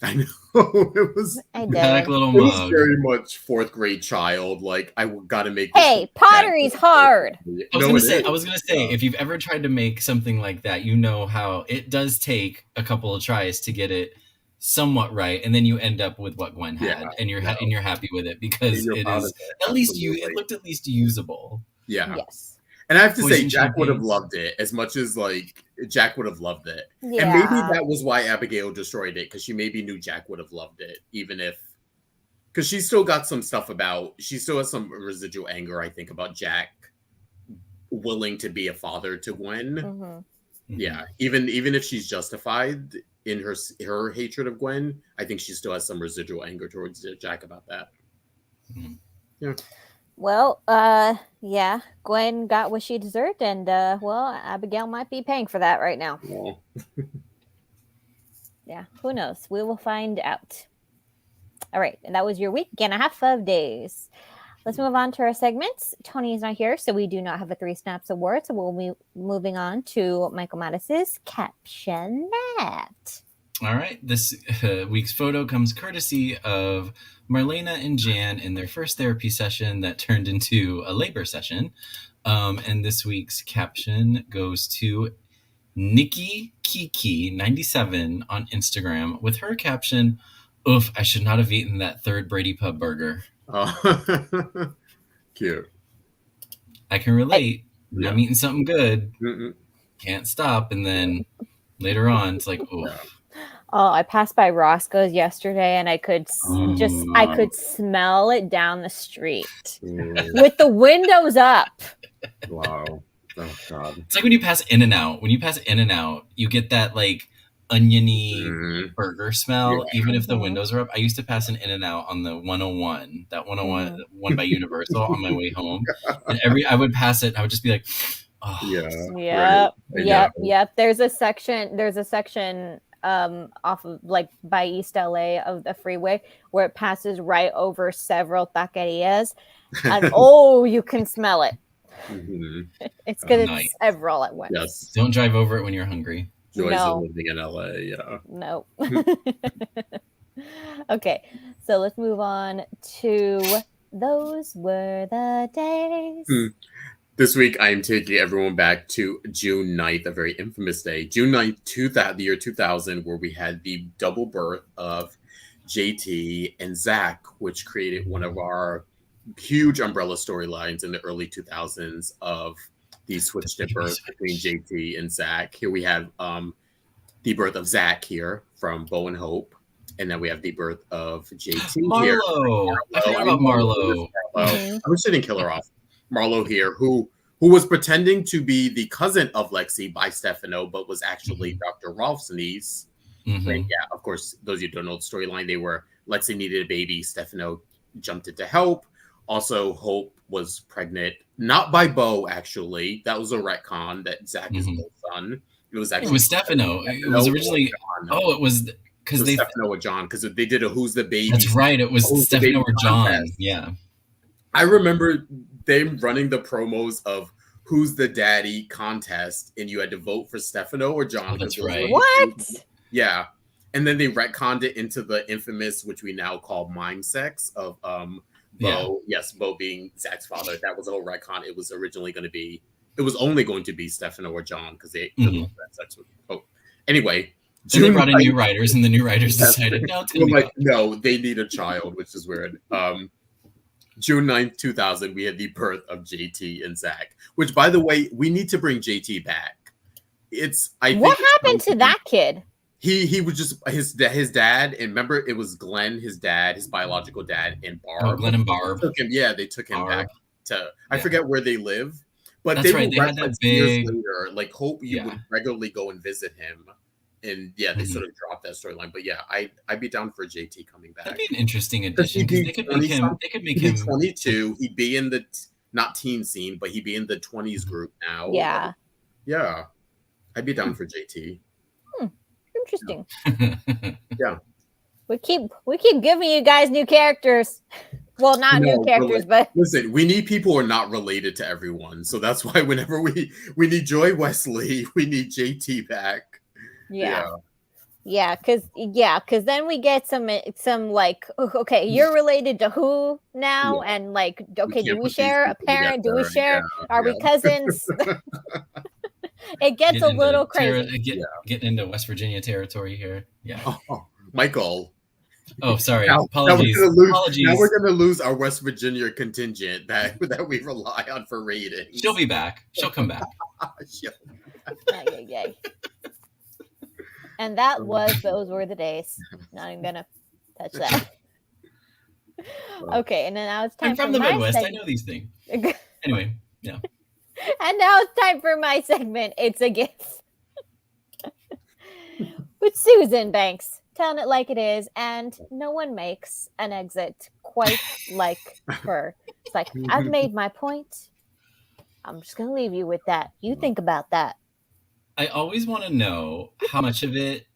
I know it was. I did. That little it was mug. very much fourth grade child. Like I got to make. Hey, pottery's hard. I was gonna say, if you've ever tried to make something like that, you know how it does take a couple of tries to get it somewhat right, and then you end up with what Gwen had, and you're happy with it because it is at least it looked at least usable. Yeah. Yes. And I have to say, Jack would have loved it as much as like Jack would have loved it. Yeah. And maybe that was why Abigail destroyed it, because she maybe knew Jack would have loved it, even if, because she still got some stuff about, she still has some residual anger, I think, about Jack willing to be a father to Gwen. Mm-hmm. Yeah, even if she's justified in her hatred of Gwen, I think she still has some residual anger towards Jack about that. Mm-hmm. Yeah. Well, yeah, Gwen got what she deserved, and well, Abigail might be paying for that right now. Yeah, who knows? We will find out. All right, and that was your week and a half of days. Let's move on to our segments. Tony is not here, so we do not have a 3 Snaps award, so we'll be moving on to Michael Mattis's Caption That. All right, this week's photo comes courtesy of Marlena and Jan in their first therapy session that turned into a labor session. And this week's caption goes to Nikki Kiki 97 on Instagram with her caption, "Oof, I should not have eaten that third Brady Pub burger." Oh, cute. I can relate. I'm eating something good. Can't stop. And then later on, it's like, oof. Oh, I passed by Roscoe's yesterday, and I could I could smell it down the street with the windows up. Wow. Oh God. It's like when you pass In-N-Out. When you pass In-N-Out, you get that like oniony burger smell, even if the windows are up. I used to pass an In-N-Out on the 101, that 101 one by Universal on my way home. And I would pass it, I would just be like, oh. Yep. There's a section off of like by East LA of the freeway where it passes right over several taquerias, and you can smell it. It's because it's several at once. Yes. Don't drive over it when you're hungry. Joys of living in LA. Yeah. No. Okay, so let's move on to Those Were the Days. This week, I am taking everyone back to June 9th, a very infamous day. June 9th, the year 2000, where we had the double birth of JT and Zach, which created one of our huge umbrella storylines in the early 2000s of the switched at birth between JT and Zach. Here we have the birth of Zach here from Bo and Hope. And then we have the birth of JT here. Marlo. I forgot about Marlo. I wish they didn't kill her off. Marlo here, who was pretending to be the cousin of Lexi by Stefano, but was actually Dr. Rolf's niece. And yeah, of course, those of you who don't know the storyline, Lexi needed a baby. Stefano jumped in to help. Also, Hope was pregnant, not by Bo, actually. That was a retcon that Zach is Bo's son. It was Stefano. It was originally. It was because they Stefano or John, because they did a Who's the Baby. That's right. It was Stefano or John. Contest. Yeah. I remember them running the promos of Who's the Daddy contest, and you had to vote for Stefano or John. Oh, that's right. What? Yeah. And then they retconned it into the infamous, which we now call mime sex of Bo. Yes, Bo being Zach's father. That was a whole retcon. It was only going to be Stefano or John because they couldn't have sex with Hope. Anyway. Then they brought in new writers, and the new writers decided, no, they need a child, which is weird. June 9th, 2000, we had the birth of JT and Zach, which, by the way, we need to bring JT back. What happened to that kid? He was just his dad, and remember, it was Glenn, his dad, his biological dad, and Barb. Oh, Glenn and Barb. They took him back to, I forget where they live, but that's right. They had that big... years later, like Hope, you would regularly go and visit him. And they sort of dropped that storyline, but I'd be down for JT coming back. That'd be an interesting addition because they could make him 22. He'd be in the not teen scene, but he'd be in the 20s group now. Yeah, I'd be down for JT. Interesting. Yeah, we keep giving you guys new characters. Well, not new characters, but listen, we need people who are not related to everyone, so that's why whenever we need Joy Wesley, we need JT back. Because then we get some like, okay, you're related to who now, and like, okay, do we share a parent? Do we share? Are we cousins? It gets a little crazy. Getting into West Virginia territory here. Yeah. Michael. Oh, sorry. Now, Apologies. Now we're going to lose our West Virginia contingent that we rely on for ratings. She'll be back. She'll come back. And those were the days. Not even going to touch that. Okay, and then now it's time I'm from the Midwest. I know these things. Anyway, yeah. And now it's time for my segment. It's a gift. With Susan Banks. Telling it like it is, and no one makes an exit quite like her. It's like, I've made my point. I'm just going to leave you with that. You think about that. I always want to know how much of it,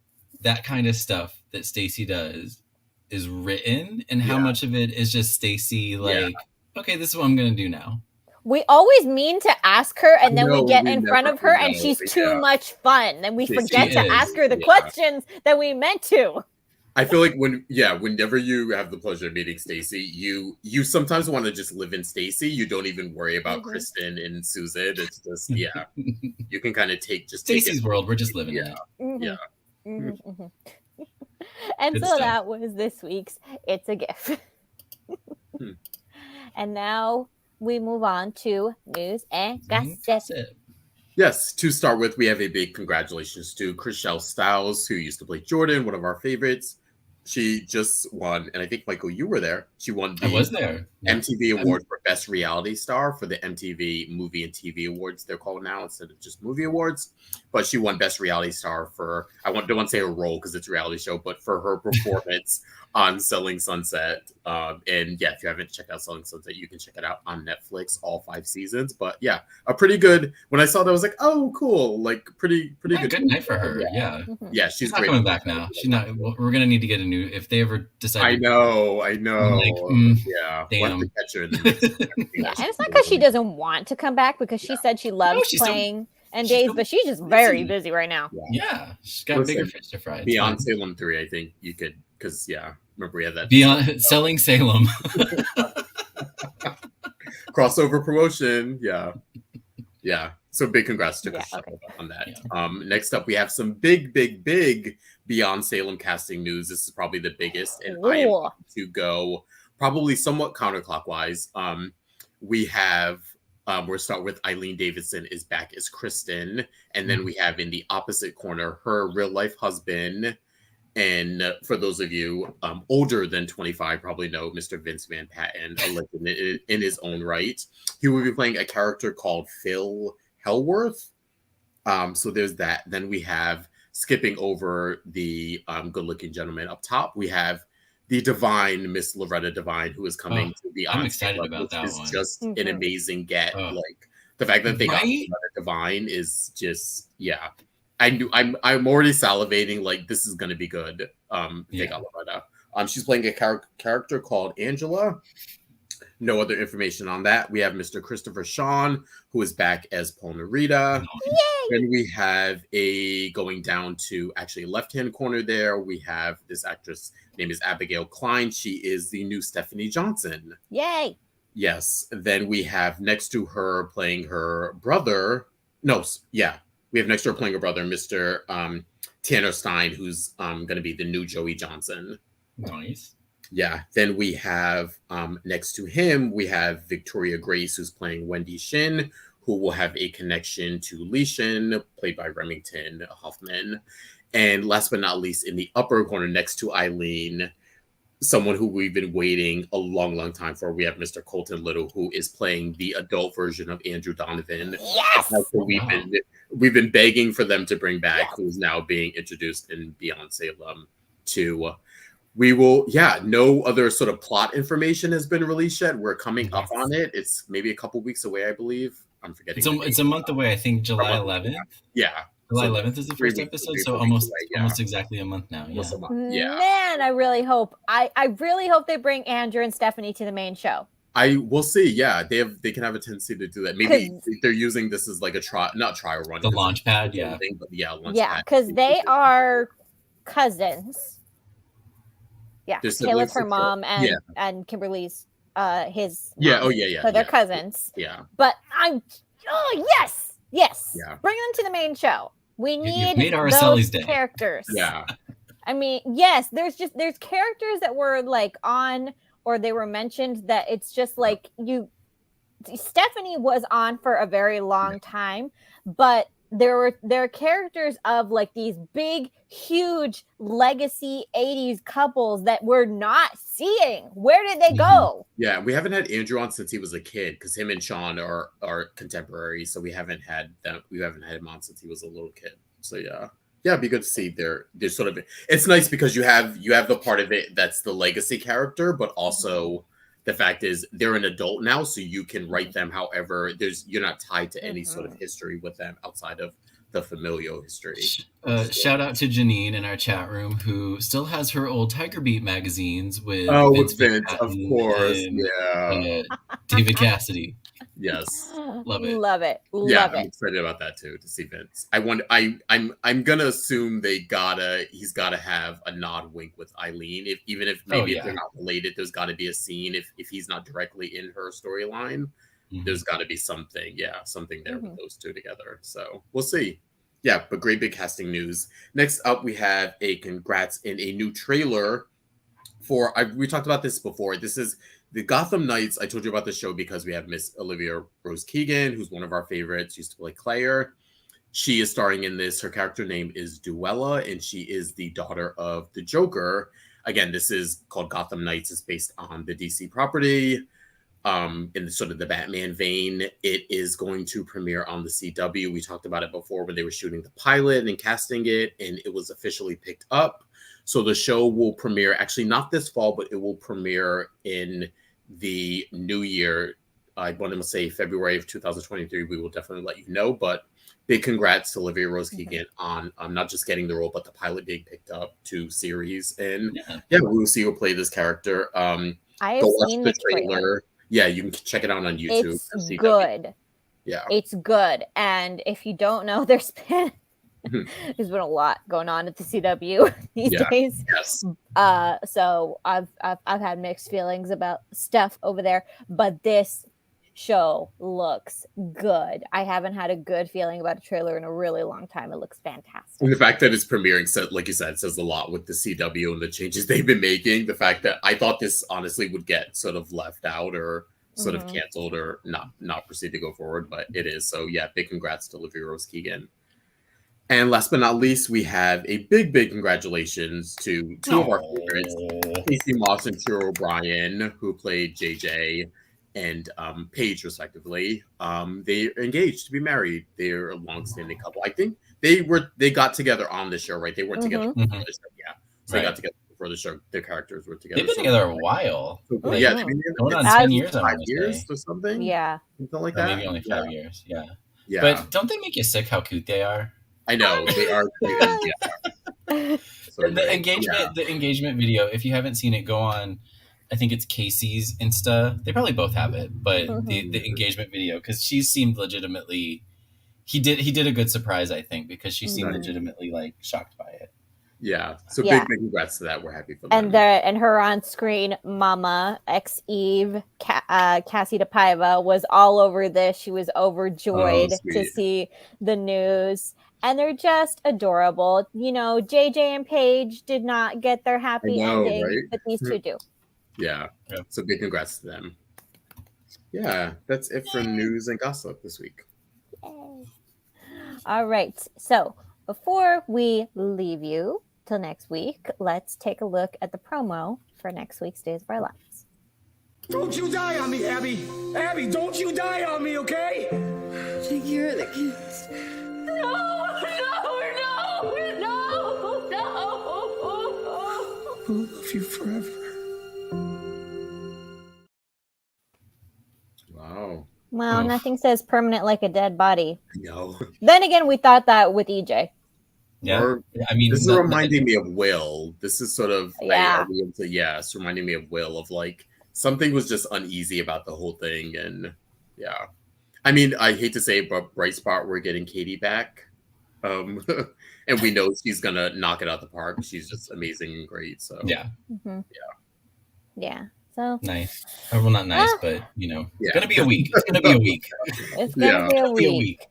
that kind of stuff that Stacey does, is written, and how much of it is just Stacey okay, this is what I'm going to do now. We always mean to ask her, and then we get in front of her, and she's too much fun, and we forget to ask her the questions that we meant to. I feel like whenever you have the pleasure of meeting Stacey, you sometimes want to just live in Stacey. You don't even worry about Kristen and Susan. It's just you can kind of take Stacey's world. We're just living in it. And good so stuff. That was this week's It's a Gift. And now we move on to news and gossip. Yes, to start with, we have a big congratulations to Chriselle Stiles, who used to play Jordan, one of our favorites. She just won, and I think, Michael, you were there. She won the MTV Award for Best Reality Star for the MTV Movie and TV Awards, they're called now, instead of just Movie Awards. But she won Best Reality Star for, don't want to say her role because it's a reality show, but for her performance on Selling Sunset. And if you haven't checked out Selling Sunset, you can check it out on Netflix, all 5 seasons. But a pretty good, when I saw that, I was like, oh, cool. Like, pretty good. Good night for her. Yeah, she's great. Coming back now. She's not, we're going to need to get a new, if they ever decide. I know. Damn. To catch her in the mix. And it's not because she doesn't want to come back, because she said she loves playing Days, but she's just very busy right now. Yeah, she's got bigger fish to fry. Beyond Salem 3, I think you could, because remember we had that Beyond Selling Salem crossover promotion. So big congrats to Chriselle on that. Next up, we have some big Beyond Salem casting news. This is probably the biggest, and I am going to go probably somewhat counterclockwise. We have we'll start with Eileen Davidson is back as Kristen, and then we have in the opposite corner her real life husband. And for those of you older than 25, probably know Mr. Vince Van Patten, a legend in his own right. He will be playing a character called Phil Hellworth. So there's that. Then we have, skipping over the good-looking gentleman up top, we have the divine Miss Loretta Devine, who is coming to the I'm excited about that one. It's just an amazing get. Like the fact that they got Loretta Devine is just I'm already salivating. Like, this is going to be good. They got Loretta. She's playing a character called Angela. No other information on that. We have Mr. Christopher Sean, who is back as Paul Narita. Then we have going down to actually left-hand corner there. We have this actress named is Abigail Klein. She is the new Stephanie Johnson. Yay! Yes. Then we have next to her playing her brother. We have next to her playing her brother, Mr. Tanner Stein, who's going to be the new Joey Johnson. Nice. Yeah. Then we have next to him, we have Victoria Grace, who's playing Wendy Shin, who will have a connection to Lee Shin, played by Remington Hoffman. And last but not least, in the upper corner next to Eileen, someone who we've been waiting a long time for, we have Mr. Colton Little, who is playing the adult version of Andrew Donovan. Yes! We've been begging for them to bring back, who's now being introduced in Beyond Salem to... We will, no other sort of plot information has been released yet. We're coming up on it. It's maybe a couple weeks away, I believe. I'm forgetting. It's a month away. I think July 11th. Yeah. July 11th is the first episode, so almost exactly a month now. Yeah. Man, I really hope they bring Andrew and Stephanie to the main show. We'll see. Yeah, they can have a tendency to do that. Maybe they're using this as like a trial run. The launch pad, because they are cousins. Yeah, Caleb's her mom and Kimberly's his mom. So they're cousins. Yeah. But yes. Yeah. Bring them to the main show. We need made Araceli's those day. characters. Yeah. I mean, yes, there's characters that were like on or they were mentioned that it's just like Stephanie was on for a very long time, but there are characters of like these big, huge legacy 80s couples that we're not seeing. Where did they go? Yeah, we haven't had Andrew on since he was a kid because him and Sean are contemporaries, so we haven't had him on since he was a little kid. So yeah, it'd be good to see their sort of. It's nice because you have the part of it that's the legacy character, but also the fact is they're an adult now, so you can write them however. You're not tied to any sort of history with them outside of the familial history. Shout out to Janine in our chat room who still has her old Tiger Beat magazines with Vince, of course, and, David Cassidy. Yes, love it. I'm excited about that too, to see Vince. I'm gonna assume he's gotta have a nod wink with Eileen, if they're not related. There's got to be a scene if he's not directly in her storyline. There's got to be something there with those two together. So we'll see. Yeah, but great big casting news. Next up, we have a congrats in a new trailer for. We talked about this before. This is the Gotham Knights. I told you about the show because we have Miss Olivia Rose Keegan, who's one of our favorites. Used to play Claire. She is starring in this. Her character name is Duella, and she is the daughter of the Joker. Again, this is called Gotham Knights. It's based on the DC property. In sort of the Batman vein. It is going to premiere on the CW. We talked about it before when they were shooting the pilot and casting it, and it was officially picked up. So the show will premiere, actually not this fall, but it will premiere in the new year. I want to say February of 2023. We will definitely let you know, but big congrats to Olivia Rose Keegan on not just getting the role, but the pilot being picked up to series. And we will see who will play this character. I have seen the trailer. Yeah, you can check it out on YouTube. It's good. Yeah. It's good. And if you don't know, there's been a lot going on at the CW these days. Yes. So I've had mixed feelings about stuff over there, but this show looks good. I haven't had a good feeling about a trailer in a really long time. It looks fantastic. And the fact that it's premiering, like you said, says a lot with the CW and the changes they've been making. The fact that I thought this honestly would get sort of left out or sort of canceled or not proceed to go forward, but it is. So yeah, big congrats to Olivia Rose Keegan. And last but not least, we have a big congratulations to two of our favorites, Casey Moss and Chiro O'Brien, who played JJ and Paige, respectively. They're engaged to be married. They're a long-standing couple. I think they got together on the show, right? They weren't together before the show, So they got together before the show. Their characters were together. They've been together a while. They've been going on 10 years. 5 years or something? Yeah. Something like that? Maybe only 5 years, yeah. But don't they make you sick how cute they are? I know. They are cute. So the engagement video, if you haven't seen it, go on. I think it's Casey's Insta. They probably both have it, but the engagement video, because she seemed legitimately. He did a good surprise, I think, because she seemed legitimately like shocked by it. Yeah. So big congrats to that. We're happy for them. And her on screen mama, ex Eve, Cassie DePaiva, was all over this. She was overjoyed to see the news. And they're just adorable. You know, JJ and Paige did not get their happy ending, but these two do. Yeah. So big congrats to them. Yeah, that's it for news and gossip this week. Yay. All right. So before we leave you till next week, let's take a look at the promo for next week's Days of Our Lives. Don't you die on me, Abby. Abby, don't you die on me, okay? Take care of the kids. I'll love you forever. Wow. Well, nothing says permanent like a dead body. No. Then again, we thought that with EJ. Yeah. I mean, this is reminding me of Will. This is sort of it's reminding me of Will, of like something was just uneasy about the whole thing. And yeah. I mean, I hate to say it, but bright spot, we're getting Katie back. And we know she's gonna knock it out the park. She's just amazing and great. So yeah. So nice. Well, not nice, but it's gonna be a week. It's gonna be a week. It's gonna be a week.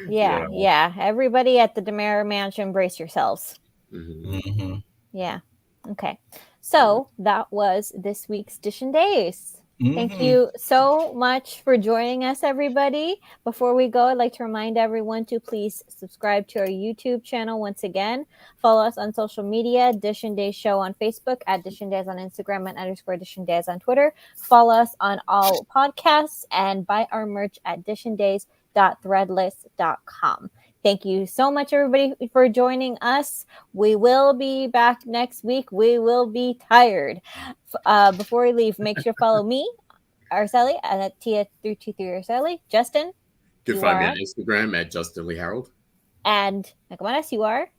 Yeah. Everybody at the DeMera Mansion, brace yourselves. Yeah. Okay. So that was this week's Dishin Days. Thank you so much for joining us, everybody. Before we go, I'd like to remind everyone to please subscribe to our YouTube channel once again. Follow us on social media, Dishin Days Show on Facebook, at Dishin Days on Instagram, and _Dishin Days on Twitter. Follow us on all podcasts and buy our merch at dishindays.threadless.com. Thank you so much, everybody, for joining us. We will be back next week. We will be tired. Before we leave, make sure to follow me, Araceli, at Tia323 Araceli. Justin, you can find me on Instagram at Justin Lee Hareld. And Nakamas, you are?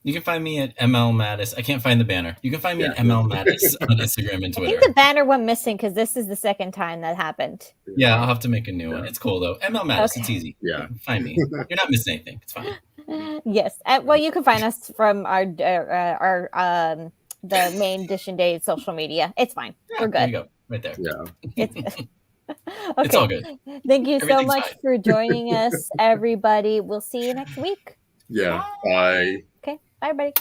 You can find me at ML Mattis. I can't find the banner. You can find me at ML Mattis on Instagram and Twitter. I think the banner went missing because this is the second time that happened. Yeah, I'll have to make a new one. It's cool though. ML Mattis, okay. It's easy. Yeah, find me. You're not missing anything. It's fine. Yes. Well, you can find us from our the main Dishin Days social media. It's fine. Yeah, we're good. There you go. Right there. Yeah. Okay. It's all good. Thank you so much for joining us, everybody. We'll see you next week. Yeah. Bye. Okay. Bye, everybody.